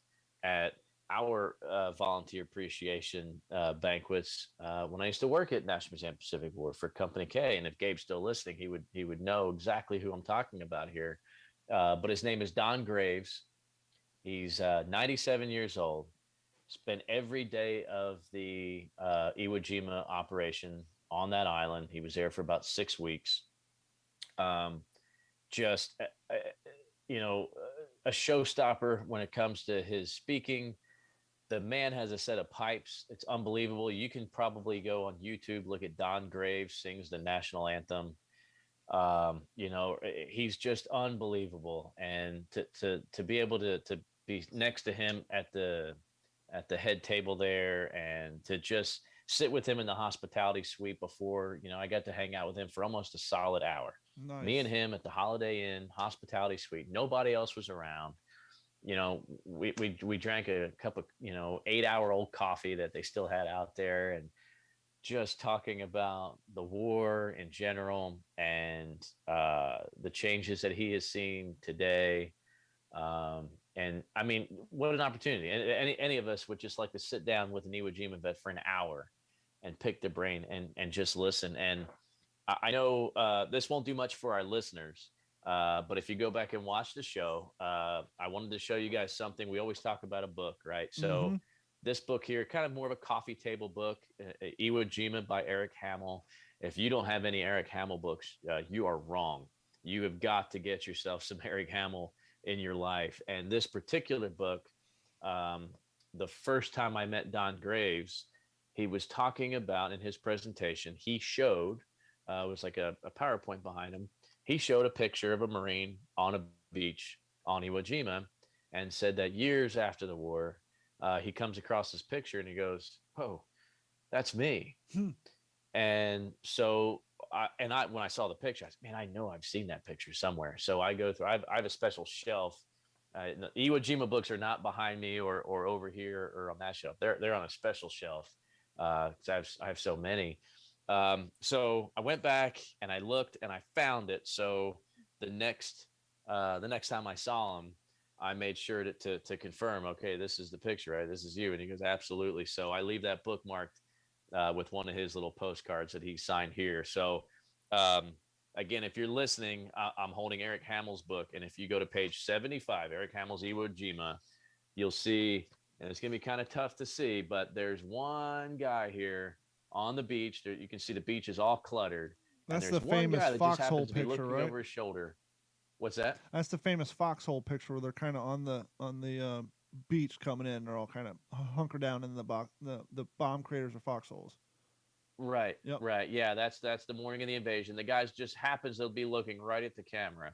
at our volunteer appreciation banquets when I used to work at National Museum Pacific War for Company K. And if Gabe's still listening, he would know exactly who I'm talking about here. But his name is Don Graves. He's 97 years old. Spent every day of the Iwo Jima operation on that island. He was there for about 6 weeks. Um, just you know, a showstopper when it comes to his speaking. The man has a set of pipes. It's unbelievable. You can probably go on YouTube, look at Don Graves sings the national anthem. He's just unbelievable. And to be able to be next to him at the head table there and to just sit with him in the hospitality suite before, I got to hang out with him for almost a solid hour. Nice. Me and him at the Holiday Inn hospitality suite. Nobody else was around. We drank a cup of 8-hour-old coffee that they still had out there, and just talking about the war in general and the changes that he has seen today. And I mean, what an opportunity! Any of us would just like to sit down with an Iwo Jima vet for an hour and pick the brain and just listen. And I know this won't do much for our listeners, but if you go back and watch the show, I wanted to show you guys something. We always talk about a book, right? So this book here, kind of more of a coffee table book, Iwo Jima by Eric Hamel. If you don't have any Eric Hamel books, you are wrong. You have got to get yourself some Eric Hamel in your life. And this particular book, the first time I met Don Graves, he was talking about in his presentation, he showed, it was like a PowerPoint behind him. He showed a picture of a Marine on a beach on Iwo Jima and said that years after the war, he comes across this picture and he goes, "Oh, that's me." And so when I saw the picture, I said, "Man, I know I've seen that picture somewhere." So I go through, I have a special shelf. The Iwo Jima books are not behind me or over here or on that shelf. They're on a special shelf because I have so many. So I went back and I looked and I found it. So the next time I saw him, I made sure to confirm, okay, this is the picture, right? This is you. And he goes, "Absolutely." So I leave that bookmarked with one of his little postcards that he signed here. So again, if you're listening, I'm holding Eric Hamel's book. And if you go to page 75, Eric Hamel's Iwo Jima, you'll see, and it's going to be kind of tough to see, but there's one guy here on the beach. There, you can see the beach is all cluttered. That's and the there's one famous guy that just foxhole happens to be picture, looking right? over his shoulder. What's that? That's the famous foxhole picture where they're kind of on the beach coming in. They're all kind of hunkered down in the bomb craters or foxholes. Right. Yep. Right. Yeah. That's the morning of the invasion. The guy just happens to be looking right at the camera,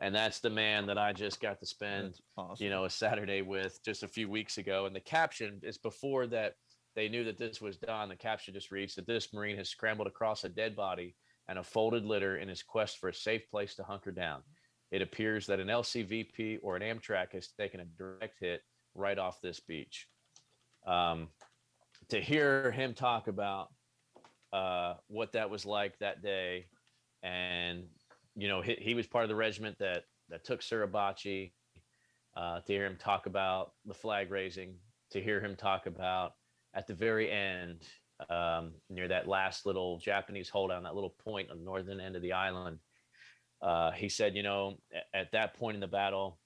and that's the man that I just got to spend, awesome. a Saturday with just a few weeks ago. And the caption is before that they knew that this was done. The caption just reads that this Marine has scrambled across a dead body and a folded litter in his quest for a safe place to hunker down. It appears that an LCVP or an Amtrak has taken a direct hit right off this beach. To hear him talk about what that was like that day, and he was part of the regiment that took Suribachi. To hear him talk about the flag raising, to hear him talk about at the very end, near that last little Japanese holdout, that little point on the northern end of the island. He said, at that point in the battle,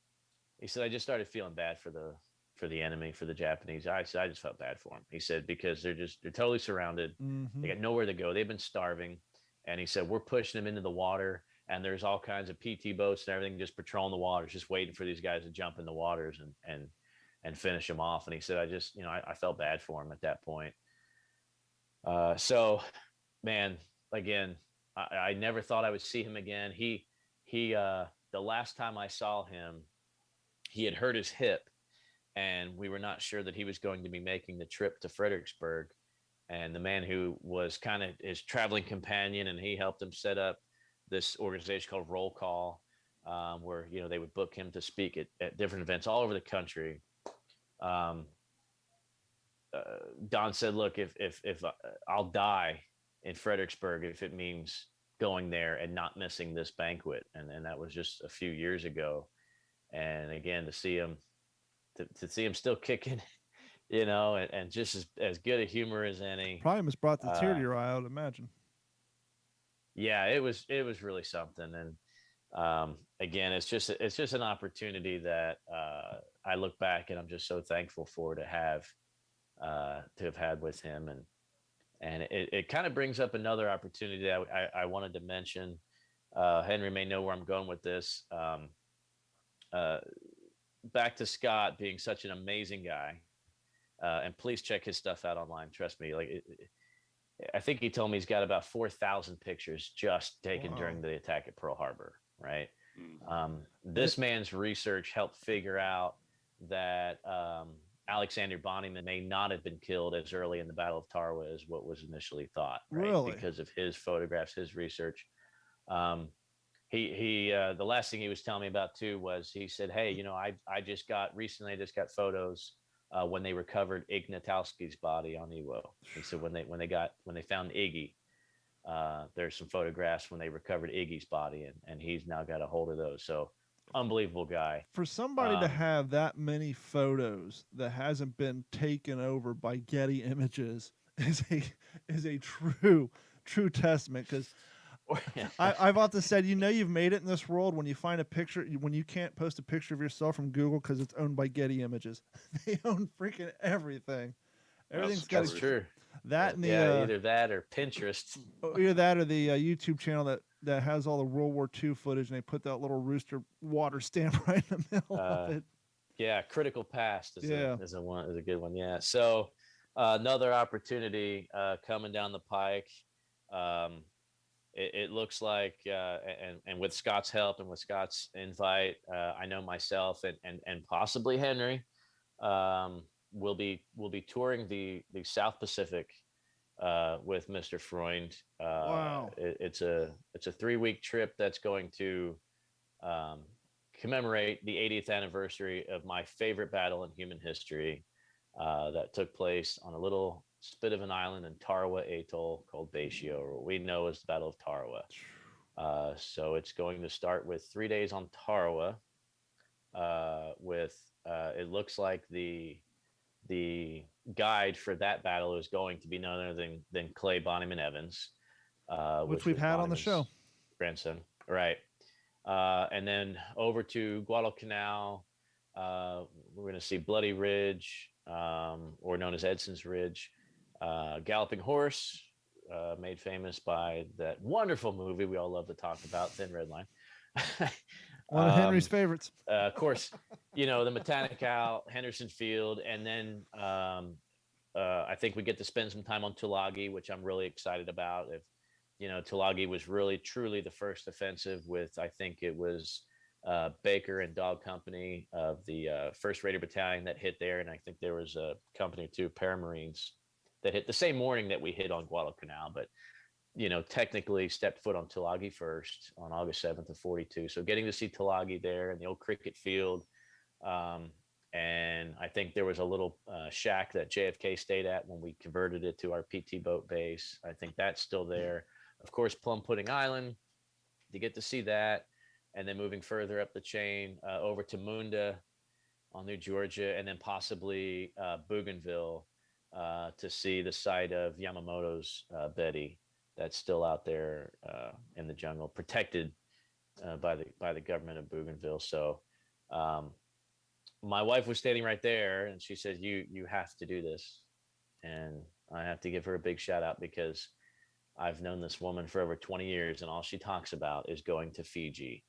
he said, I just started feeling bad for the enemy, for the Japanese. I just felt bad for them. He said, because they're totally surrounded. They got nowhere to go. They've been starving. And he said, we're pushing them into the water, and there's all kinds of PT boats and everything just patrolling the waters, just waiting for these guys to jump in the waters and finish them off. And he said, I just, I felt bad for him at that point. So, man, again, I never thought I would see him again. He the last time I saw him, he had hurt his hip, and we were not sure that he was going to be making the trip to Fredericksburg. And the man who was kind of his traveling companion, and he helped him set up this organization called Roll Call, where, they would book him to speak at different events all over the country. Don said, look, if I'll die in Fredericksburg if it means going there and not missing this banquet. And that was just a few years ago. and again to see him still kicking, and just as good a humor as any. Probably must brought the tear to your eye, I would imagine. Yeah, it was really something, and again, it's just an opportunity that I look back and I'm just so thankful for to have had with him, and it kind of brings up another opportunity that I wanted to mention. Henry may know where I'm going with this. Back to Scott being such an amazing guy, and please check his stuff out online. Trust me, I think he told me he's got about 4,000 pictures just taken during the attack at Pearl Harbor. Right. This man's research helped figure out that Alexander Bonnyman may not have been killed as early in the Battle of Tarawa as what was initially thought. Right? Really? Because of his photographs, his research. The last thing he was telling me about too was he said, "Hey, I just got photos when they recovered Ig Natalski's body on Iwo." He said when they found Iggy, there's some photographs when they recovered Iggy's body, and he's now got a hold of those. So unbelievable guy. For somebody to have that many photos that hasn't been taken over by Getty Images is a true testament, because I've often said, you've made it in this world when you find a picture, when you can't post a picture of yourself from Google because it's owned by Getty Images. They own freaking everything. Everything's got That's true. That and the either that or Pinterest. Either that or the YouTube channel that has all the World War II footage, and they put that little rooster water stamp right in the middle of it. Yeah, Critical Past is a good one. Yeah. So another opportunity coming down the pike. It looks like, and with Scott's help and with Scott's invite, I know myself and possibly Henry will be touring the South Pacific with Mr. Freund. Wow! It's a 3-week trip that's going to commemorate the 80th anniversary of my favorite battle in human history that took place on a little spit of an island in Tarawa Atoll called Batio, or what we know as the Battle of Tarawa. So it's going to start with 3 days on Tarawa. It looks like the guide for that battle is going to be none other than Clay Bonnyman Evans, which we've had on the show. Grandson, right? And then over to Guadalcanal, we're going to see Bloody Ridge, or known as Edson's Ridge, Galloping Horse, made famous by that wonderful movie we all love to talk about, Thin Red Line. One of Henry's favorites. Of course, the Matanikau, Henderson Field, and then I think we get to spend some time on Tulagi, which I'm really excited about. If Tulagi was really truly the first offensive with, I think it was Baker and Dog Company of the 1st Raider Battalion that hit there, and I think there was a company or two Paramarines that hit the same morning that we hit on Guadalcanal, but technically stepped foot on Tulagi first on August 7th of 42. So getting to see Tulagi there and the old cricket field. And I think there was a little shack that JFK stayed at when we converted it to our PT boat base. I think that's still there. Of course, Plum Pudding Island, to get to see that. And then moving further up the chain over to Munda on New Georgia, and then possibly Bougainville to see the site of Yamamoto's Betty. That's still out there in the jungle, protected by the government of Bougainville. So my wife was standing right there, and she said, "You have to do this," and I have to give her a big shout out, because I've known this woman for over 20 years, and all she talks about is going to Fiji.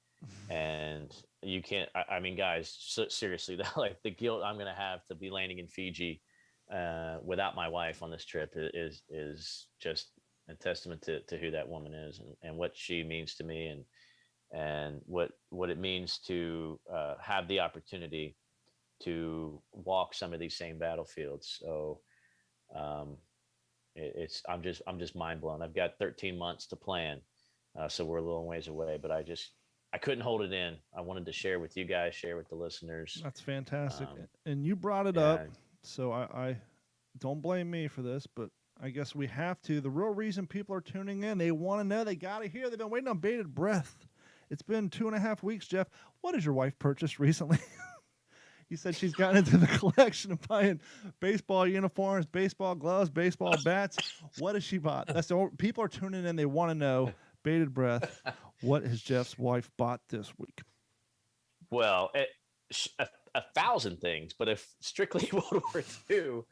And you can't. I mean, guys, seriously, like the guilt I'm going to have to be landing in Fiji without my wife on this trip is just a testament to who that woman is and what she means to me, and what it means to have the opportunity to walk some of these same battlefields. So I'm just mind blown. I've got 13 months to plan, so we're a little ways away, but I couldn't hold it in. I wanted to share with you guys, share with the listeners. That's fantastic. And you brought it up, so I don't blame me for this, but I guess we have to. The real reason people are tuning in, they want to know, they got to hear. They've been waiting on bated breath. It's been 2.5 weeks, Jeff. What has your wife purchased recently? You said she's gotten into the collection of buying baseball uniforms, baseball gloves, baseball bats. What has she bought? People are tuning in. They want to know, bated breath, what has Jeff's wife bought this week? Well, a thousand things, but if strictly World War II or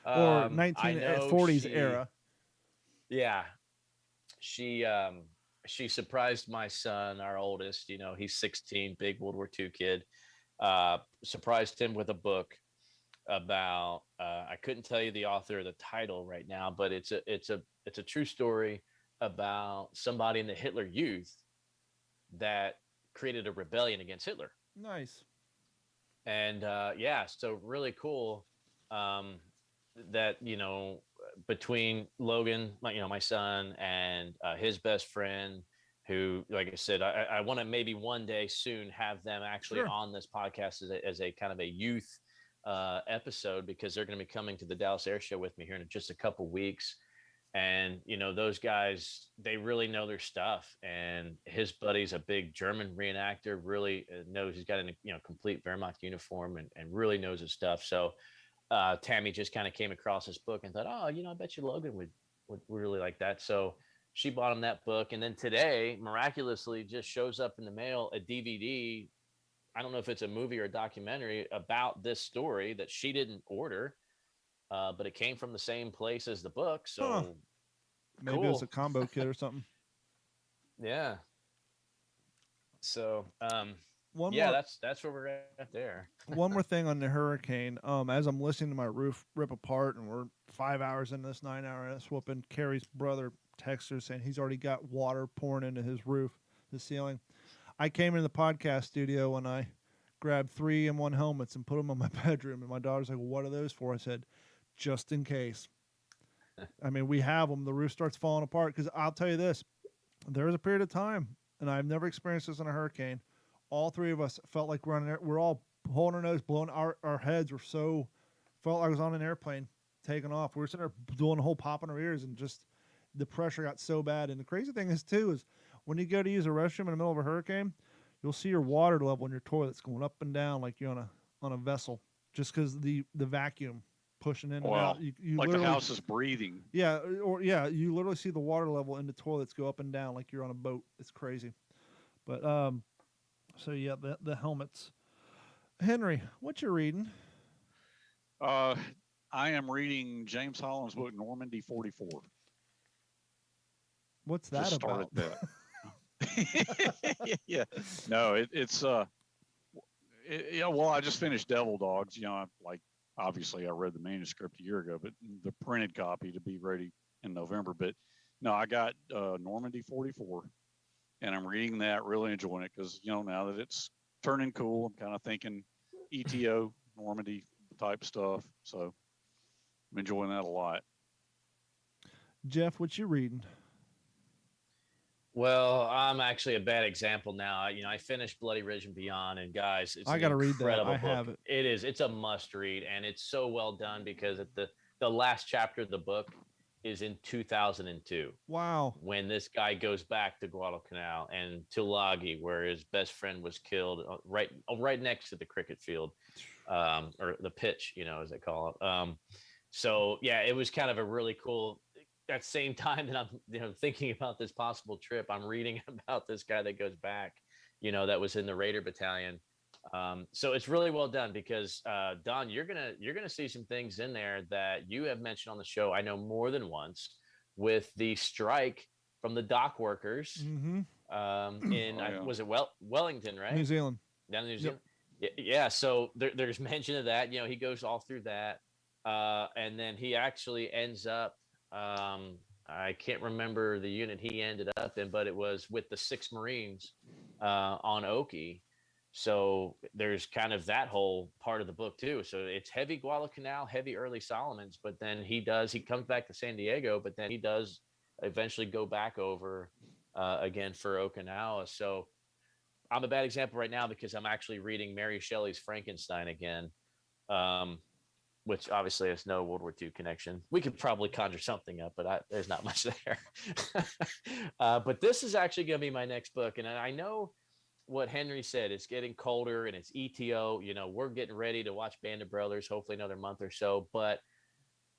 1940s era. Yeah, she surprised my son, our oldest. He's 16, big World War II kid. Surprised him with a book about. I couldn't tell you the author or the title right now, but it's a true story about somebody in the Hitler Youth that created a rebellion against Hitler. Nice. And so really cool that between Logan, my son, and his best friend, who, like I said, I want to maybe one day soon have them actually on this podcast as a kind of a youth episode, because they're going to be coming to the Dallas Air Show with me here in just a couple weeks. And, those guys, they really know their stuff. And his buddy's a big German reenactor, really knows, he's got a complete Wehrmacht uniform and really knows his stuff. So Tammy just kind of came across this book and thought, oh, I bet you Logan would really like that. So she bought him that book. And then today, miraculously, just shows up in the mail a DVD. I don't know if it's a movie or a documentary about this story that she didn't order. But it came from the same place as the book, so maybe cool. It was a combo kit or something. Yeah. So, that's where we're at there. One more thing on the hurricane. As I'm listening to my roof rip apart, and we're 5 hours into this 9-hour ass whooping, Carrie's brother texts her saying he's already got water pouring into his roof, the ceiling. I came into the podcast studio and I grabbed 3-in-1 helmets and put them in my bedroom, and my daughter's like, well, what are those for? I said, just in case. I mean, we have them. The roof starts falling apart, because I'll tell you this. There was a period of time, and I've never experienced this in a hurricane. All three of us felt like we're all holding our nose, blowing our heads were so, felt like I was on an airplane taking off. We were sitting there doing the whole pop in our ears, and just the pressure got so bad. And the crazy thing is, too, is when you go to use a restroom in the middle of a hurricane, you'll see your water level in your toilets going up and down like you're on a vessel, just because the vacuum pushing in and out. You like the house is breathing. Yeah, you literally see the water level in the toilets go up and down like you're on a boat. It's crazy. But so yeah, the helmets. Henry, what you reading? I am reading James Holland's book Normandy 44. What's that Just about? Yeah. No, it's well, I just finished Devil Dogs. Obviously I read the manuscript a year ago, but the printed copy to be ready in November. But no, I got Normandy 44, and I'm reading that, really enjoying it, because now that it's turning cool, I'm kind of thinking ETO Normandy type stuff. So I'm enjoying that a lot. Jeff, what you reading? Well, I'm actually a bad example now. I finished Bloody Ridge and Beyond, and guys, it's I got to read that. I book. have it. It is. It's a must read, and it's so well done, because at the last chapter of the book is in 2002. Wow. When this guy goes back to Guadalcanal and Tulagi, where his best friend was killed, right next to the cricket field, or the pitch, as they call it. So yeah, it was kind of a really cool. That same time that I'm thinking about this possible trip, I'm reading about this guy that goes back, that was in the Raider Battalion. So it's really well done, because Don, you're gonna see some things in there that you have mentioned on the show, I know, more than once, with the strike from the dock workers. Mm-hmm. Was it Wellington, right? New Zealand. Down in New Zealand. Yep. Yeah. So there's mention of that. He goes all through that, and then he actually ends up. I can't remember the unit he ended up in, but it was with the 6th Marines on Oki. So there's kind of that whole part of the book too. So it's heavy Guadalcanal, heavy early Solomons, but then he comes back to San Diego, but then he does eventually go back over again for Okinawa. So I'm a bad example right now, because I'm actually reading Mary Shelley's Frankenstein again. which obviously has no World War II connection. We could probably conjure something up, but there's not much there. But this is actually going to be my next book. And I know what Henry said, it's getting colder and it's ETO. We're getting ready to watch Band of Brothers, hopefully another month or so. But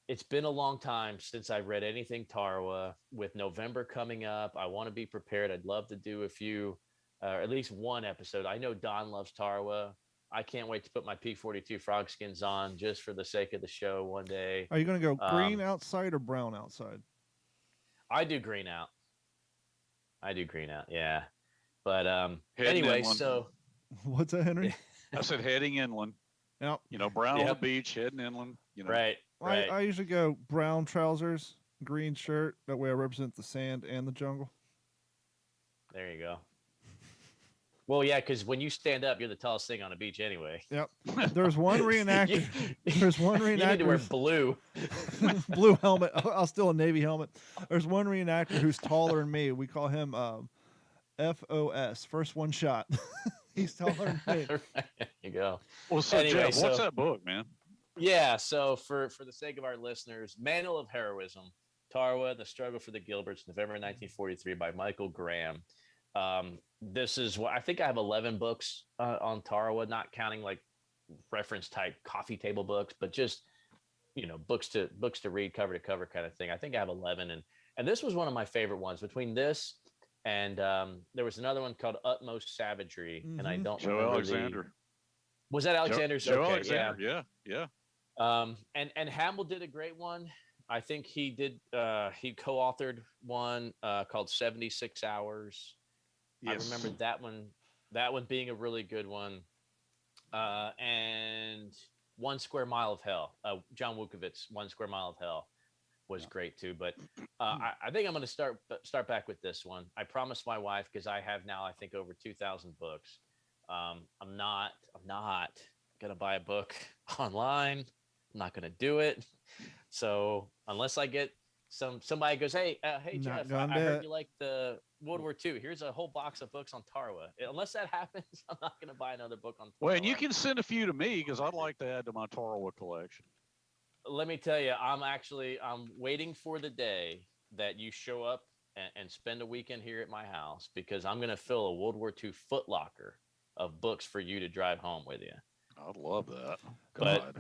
it's been a long time since I've read anything Tarawa. With November coming up, I want to be prepared. I'd love to do a few, or at least one episode. I know Don loves Tarawa. I can't wait to put my P-42 frog skins on just for the sake of the show one day. Are you going to go green outside or brown outside? I do green out. Yeah. But anyway, inland. so what's that, Henry? I said heading inland. Yep. Brown on the beach, heading inland. Right. I usually go brown trousers, green shirt. That way I represent the sand and the jungle. There you go. Well, yeah, because when you stand up, you're the tallest thing on the beach anyway. Yep. There's one reenactor. There's one reenactor. You need to wear blue. Blue helmet. I'll steal a Navy helmet. There's one reenactor who's taller than me. We call him FOS, first one shot. He's taller than me. There you go. Well, so Anyway, Jeff, what's that book, man? Yeah, so for the sake of our listeners, Manual of Heroism, Tarawa, The Struggle for the Gilberts, November 1943 by Michael Graham. This is what I think I have 11 books on Tarawa, not counting like reference type coffee table books, but just books to read cover to cover kind of thing. I think I have 11, and this was one of my favorite ones. Between this and there was another one called Utmost Savagery, and I don't Joe remember Alexander. Was that Alexander's? Joe Okay, Alexander, yeah. And Hamel did a great one. I think he did. He co-authored one called 76 Hours. Yes. I remember that one being a really good one. And 1 Square Mile of Hell. John Wukovitz, 1 Square Mile of Hell was great too. But I think I'm going to start back with this one. I promised my wife, because I have now, I think, over 2,000 books. I'm not going to buy a book online. I'm not going to do it. So unless I get somebody goes, hey Jeff, I heard you like the World War II. Here's a whole box of books on Tarawa. Unless that happens, I'm not going to buy another book on Tarawa. Well, and you can send a few to me, because I'd like to add to my Tarawa collection. Let me tell you, I'm waiting for the day that you show up and spend a weekend here at my house, because I'm going to fill a World War II footlocker of books for you to drive home with you. I'd love that. But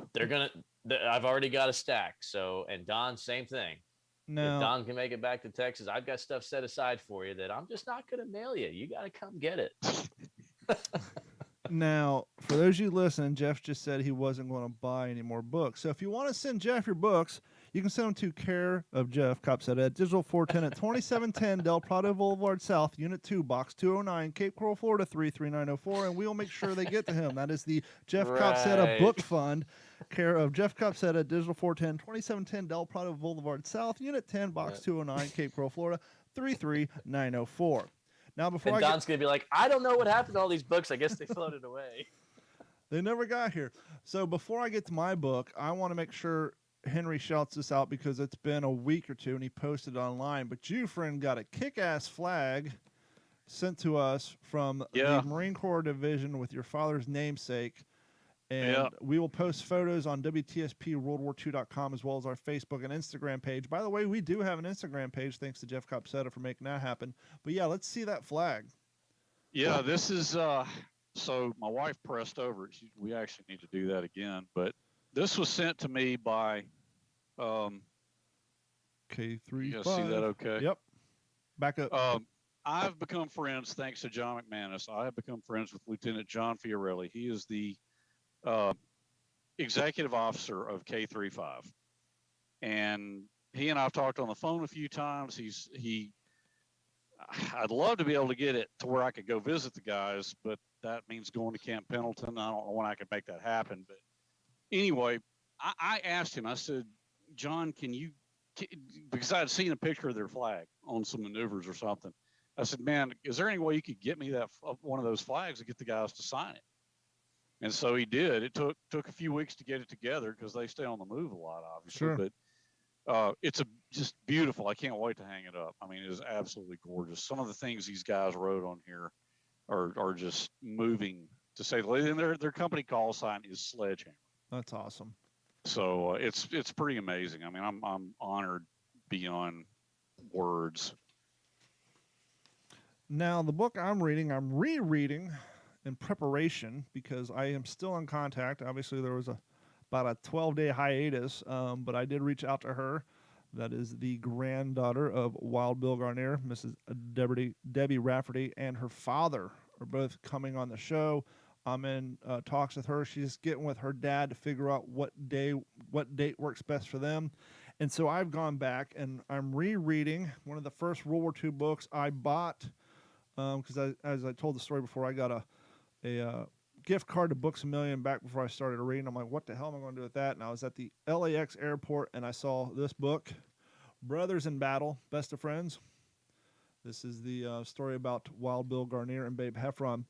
I've already got a stack. So, and Don, same thing. No. If Don can make it back to Texas, I've got stuff set aside for you that I'm just not going to mail you. You got to come get it. Now, for those of you listening, Jeff just said he wasn't going to buy any more books. So if you want to send Jeff your books, you can send them to care of Jeff Copsetta at Digital 410 at 2710 Del Prado Boulevard South, Unit 2, Box 209, Cape Coral, Florida 33904, and we'll make sure they get to him. That is the Jeff Copsetta Book Fund, care of Jeff Copsetta at Digital 410, 2710 Del Prado Boulevard South, Unit 10, Box 209, Cape Coral, Florida 33904. Now, before Don's going to be like, I don't know what happened to all these books. I guess they floated away. They never got here. So before I get to my book, I want to make sure Henry shouts this out, because it's been a week or two and he posted it online. But you, friend, got a kick-ass flag sent to us from the Marine Corps Division with your father's namesake. And we will post photos on WTSPWorldWar2.com, as well as our Facebook and Instagram page. By the way, we do have an Instagram page, thanks to Jeff Copsetta for making that happen. But yeah, let's see that flag. Yeah, this is so my wife pressed over it. We actually need to do that again. But this was sent to me by K35. You guys see that okay? Yep. Back up. I've become friends, thanks to John McManus. I have become friends with Lieutenant John Fiorelli. He is the executive officer of K35, and he and I've talked on the phone a few times. I'd love to be able to get it to where I could go visit the guys, but that means going to Camp Pendleton. I don't know when I could make that happen. But anyway, I asked him, I said, John, because I had seen a picture of their flag on some maneuvers or something. I said, man, is there any way you could get me that one of those flags to get the guys to sign it? And so he did. It took a few weeks to get it together, because they stay on the move a lot, obviously. Sure. But it's just beautiful. I can't wait to hang it up. I mean, it is absolutely gorgeous. Some of the things these guys wrote on here are just moving, to say the least. And their company call sign is Sledgehammer. That's awesome. So it's pretty amazing. I mean, I'm honored beyond words. Now, the book I'm reading, I'm rereading in preparation because I am still in contact. Obviously, there was about a 12-day hiatus, but I did reach out to her. That is the granddaughter of Wild Bill Garnier, Mrs. Debbie Rafferty, and her father are both coming on the show. I'm in talks with her. She's getting with her dad to figure out what date works best for them. And so I've gone back and I'm rereading one of the first World War II books I bought because as I told the story before, I got a gift card to Books A Million back before I started reading. I'm like, what the hell am I going to do with that? And I was at the LAX airport and I saw this book, Brothers in Battle, Best of Friends. This is the story about Wild Bill Garnier and Babe Heffron.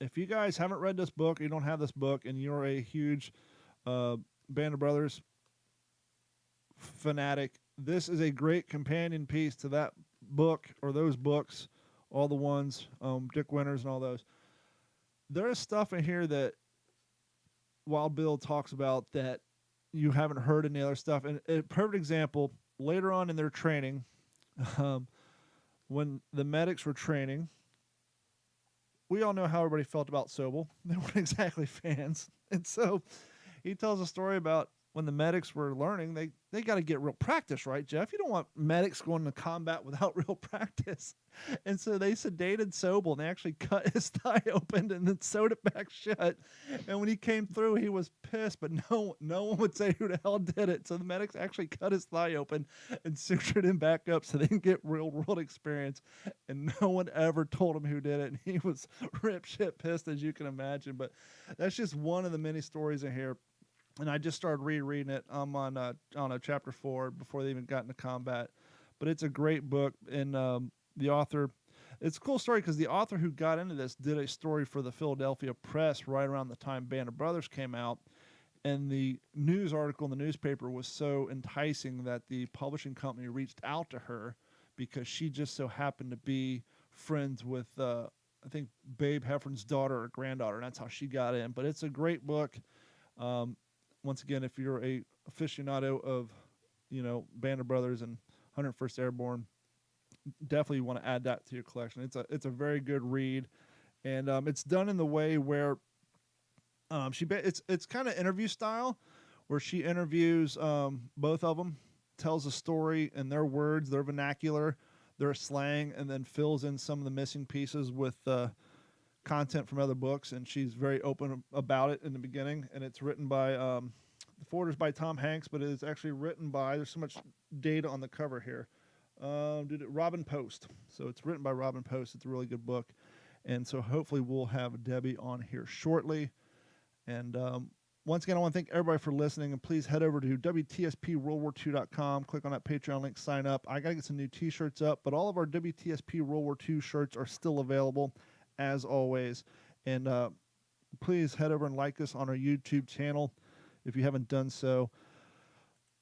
If you guys haven't read this book, you don't have this book, and you're a huge Band of Brothers fanatic, this is a great companion piece to that book or those books, all the ones, Dick Winters and all those. There is stuff in here that Wild Bill talks about that you haven't heard any other stuff. And a perfect example, later on in their training, when the medics were training, we all know how everybody felt about Sobel. They weren't exactly fans. And so he tells a story about when the medics were learning, they got to get real practice, right, Jeff? You don't want medics going to combat without real practice. And so they sedated Sobel, and they actually cut his thigh open and then sewed it back shut. And when he came through, he was pissed, but no one would say who the hell did it. So the medics actually cut his thigh open and sutured him back up so they can get real world experience. And no one ever told him who did it. And he was rip shit pissed, as you can imagine. But that's just one of the many stories in here. And I just started rereading it. I'm on a chapter 4 before they even got into combat. But it's a great book. And the author, it's a cool story because the author who got into this did a story for the Philadelphia Press right around the time Band of Brothers came out. And the news article in the newspaper was so enticing that the publishing company reached out to her because she just so happened to be friends with, I think, Babe Heffron's daughter or granddaughter. And that's how she got in. But it's a great book. Once again, if you're a aficionado of, Band of Brothers and 101st Airborne, definitely want to add that to your collection. It's a very good read, and it's done in the way where it's kind of interview style, where she interviews both of them, tells a story in their words, their vernacular, their slang, and then fills in some of the missing pieces with content from other books, and she's very open about it in the beginning. And it's written by the forwarder's by Tom Hanks, but it is actually written by, there's so much data on the cover here, Robin Post. So it's written by Robin Post. It's a really good book, and so hopefully we'll have Debbie on here shortly. And once again, I want to thank everybody for listening, and please head over to WTSPWorldWar2.com, click on that Patreon link, sign up. I got to get some new t-shirts up, but all of our WTSP World War II shirts are still available as always. And please head over and like us on our YouTube channel if you haven't done so.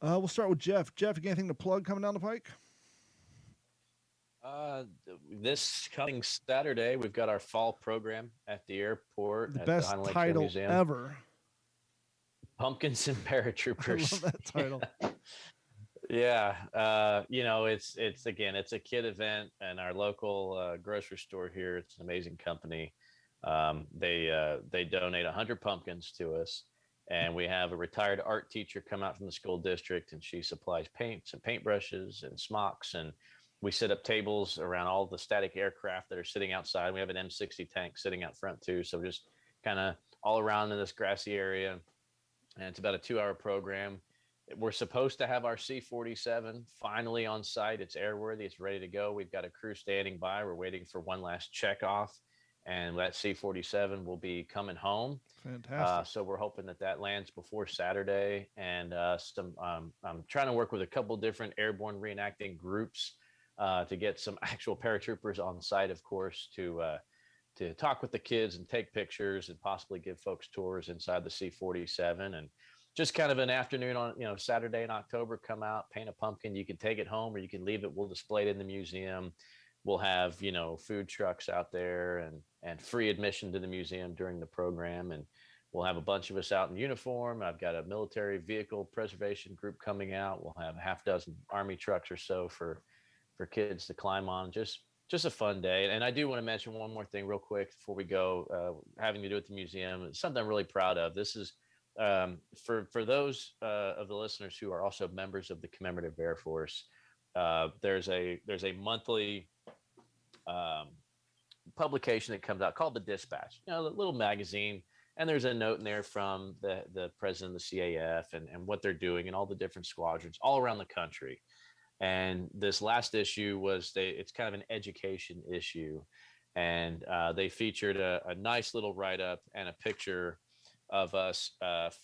We'll start with Jeff. Jeff, you got anything to plug coming down the pike? This coming Saturday, we've got our fall program at the airport. The best title ever. Pumpkins and Paratroopers. I love that title. Yeah, it's a kid event, and our local grocery store here, it's an amazing company. They donate 100 pumpkins to us, and we have a retired art teacher come out from the school district, and she supplies paints and paintbrushes and smocks, and we set up tables around all the static aircraft that are sitting outside. We have an M60 tank sitting out front too, so just kind of all around in this grassy area, and it's about a 2-hour program. We're supposed to have our C-47 finally on site. It's airworthy. It's ready to go. We've got a crew standing by. We're waiting for one last check off, and that C-47 will be coming home. Fantastic. So we're hoping that lands before Saturday. And I'm trying to work with a couple different airborne reenacting groups to get some actual paratroopers on site, of course, to talk with the kids and take pictures and possibly give folks tours inside the C-47. And just kind of an afternoon on, Saturday in October, come out, paint a pumpkin. You can take it home or you can leave it. We'll display it in the museum. We'll have, food trucks out there and free admission to the museum during the program. And We'll have a bunch of us out in uniform. I've got a military vehicle preservation group coming out. We'll have a half dozen Army trucks or so for kids to climb on. Just a fun day. And I do want to mention one more thing real quick before we go, having to do with the museum. It's something I'm really proud of. This is for those of the listeners who are also members of the Commemorative Air Force. There's a monthly publication that comes out called the Dispatch, a little magazine, and there's a note in there from the president of the CAF and what they're doing and all the different squadrons all around the country. And this last issue it's kind of an education issue, and they featured a nice little write-up and a picture of us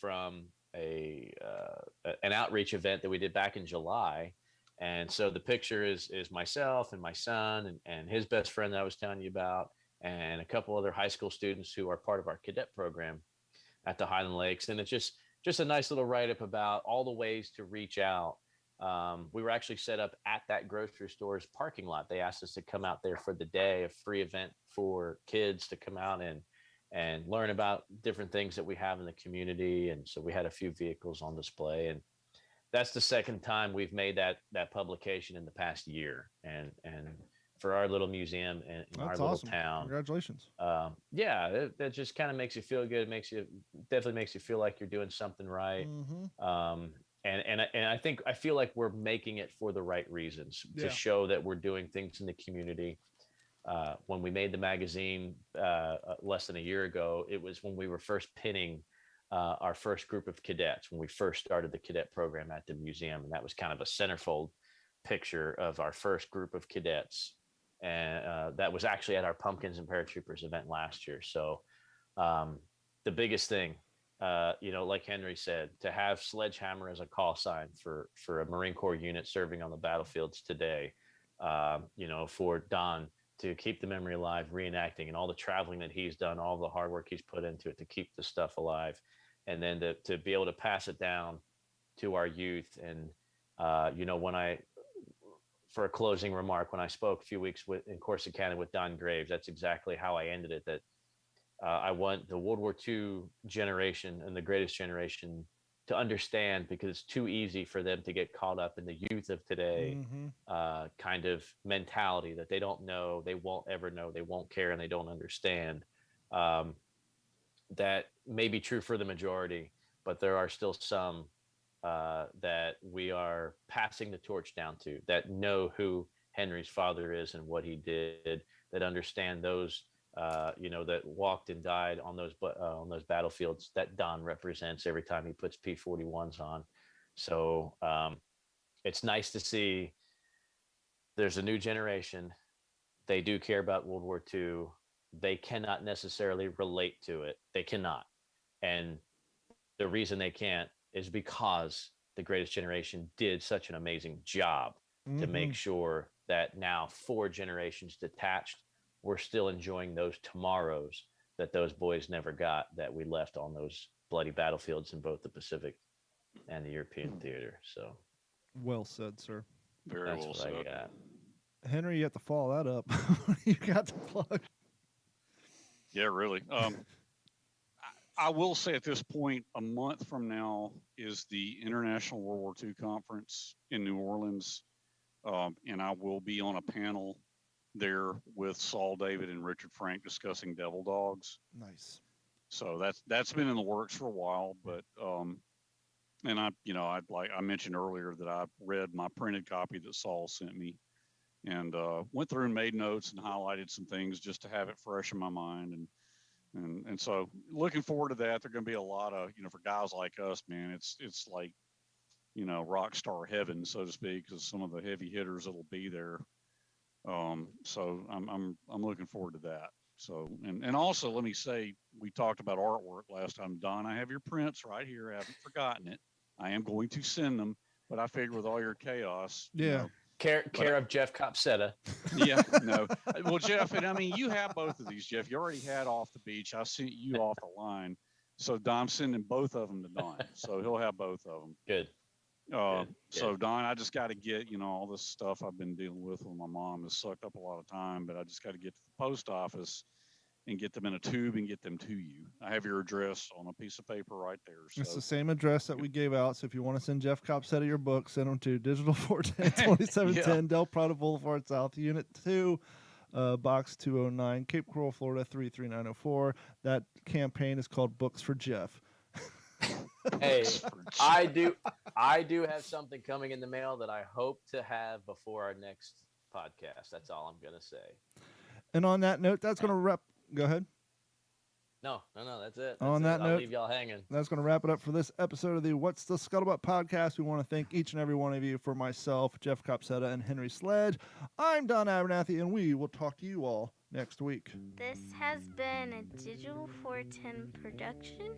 from an outreach event that we did back in July. And so the picture is myself and my son and his best friend that I was telling you about, and a couple other high school students who are part of our cadet program at the Highland Lakes. And it's just a nice little write-up about all the ways to reach out. We were actually set up at that grocery store's parking lot. They asked us to come out there for the day, a free event for kids to come out and learn about different things that we have in the community. And so we had a few vehicles on display, and that's the second time we've made that publication in the past year. And for our little museum in our little town. Congratulations. Yeah, that just kind of makes you feel good. Definitely makes you feel like you're doing something right. Mm-hmm. And I feel like we're making it for the right reasons to show that we're doing things in the community. When we made the magazine less than a year ago, it was when we were first pinning our first group of cadets, when we first started the cadet program at the museum. And that was kind of a centerfold picture of our first group of cadets. And that was actually at our Pumpkins and Paratroopers event last year. So the biggest thing, like Henry said, to have Sledgehammer as a call sign for a Marine Corps unit serving on the battlefields today, for Don to keep the memory alive, reenacting, and all the traveling that he's done, all the hard work he's put into it to keep the stuff alive, and then to be able to pass it down to our youth. And for a closing remark, when I spoke a few weeks in Corsicana with Don Graves, that's exactly how I ended it. That I want the World War II generation and the greatest generation to understand, because it's too easy for them to get caught up in the youth of today kind of mentality that they don't know, they won't ever know, they won't care, and they don't understand. That may be true for the majority, but there are still some that we are passing the torch down to, that know who Henry's father is and what he did, that understand those that walked and died on those battlefields that Don represents every time he puts P-41s on. So it's nice to see there's a new generation. They do care about World War II. They cannot necessarily relate to it. They cannot. And the reason they can't is because the greatest generation did such an amazing job to make sure that now 4 generations detached, we're still enjoying those tomorrows that those boys never got, that we left on those bloody battlefields in both the Pacific and the European theater. So well said, sir. Very well said. I got. Henry, you have to follow that up. You got to plug. Yeah, really. I will say at this point, a month from now is the International World War II Conference in New Orleans. And I will be on a panel there with Saul David and Richard Frank discussing Devil Dogs. Nice. So that's been in the works for a while, but and I mentioned earlier that I read my printed copy that Saul sent me, and went through and made notes and highlighted some things just to have it fresh in my mind, and so looking forward to that. There're going to be a lot of, for guys like us, man, it's like, rock star heaven, so to speak, because some of the heavy hitters that'll be there. So I'm looking forward to that. So, and also let me say, we talked about artwork last time. Don, I have your prints right here. I haven't forgotten it. I am going to send them, but I figure with all your chaos, Care of Jeff Copsetta. Yeah, no. Well, Jeff, and I mean, you have both of these, Jeff. You already had Off the Beach. I sent you Off the Line. So I'm sending both of them to Don. So he'll have both of them. Good. So Don, I just got to get, all this stuff I've been dealing with my mom has sucked up a lot of time, but I just got to get to the post office and get them in a tube and get them to you. I have your address on a piece of paper right there. It's So the same address that we gave out. So if you want to send Jeff Copsetta your book, send them to Digital 410 2710 Del Prado Boulevard South, Unit 2, Box 209, Cape Coral, Florida 33904. That campaign is called Books for Jeff. Hey, I do have something coming in the mail that I hope to have before our next podcast. That's all I'm gonna say. And on that note, that's going to wrap. Go ahead. No, that's it. On That's that I'll note, leave y'all hanging. That's going to wrap it up for this episode of the What's the Scuttlebutt podcast. We want to thank each and every one of you. For myself, Jeff Copsetta, and Henry Sledge, I'm Don Abernathy, and we will talk to you all next week. This has been a Digital 410 production.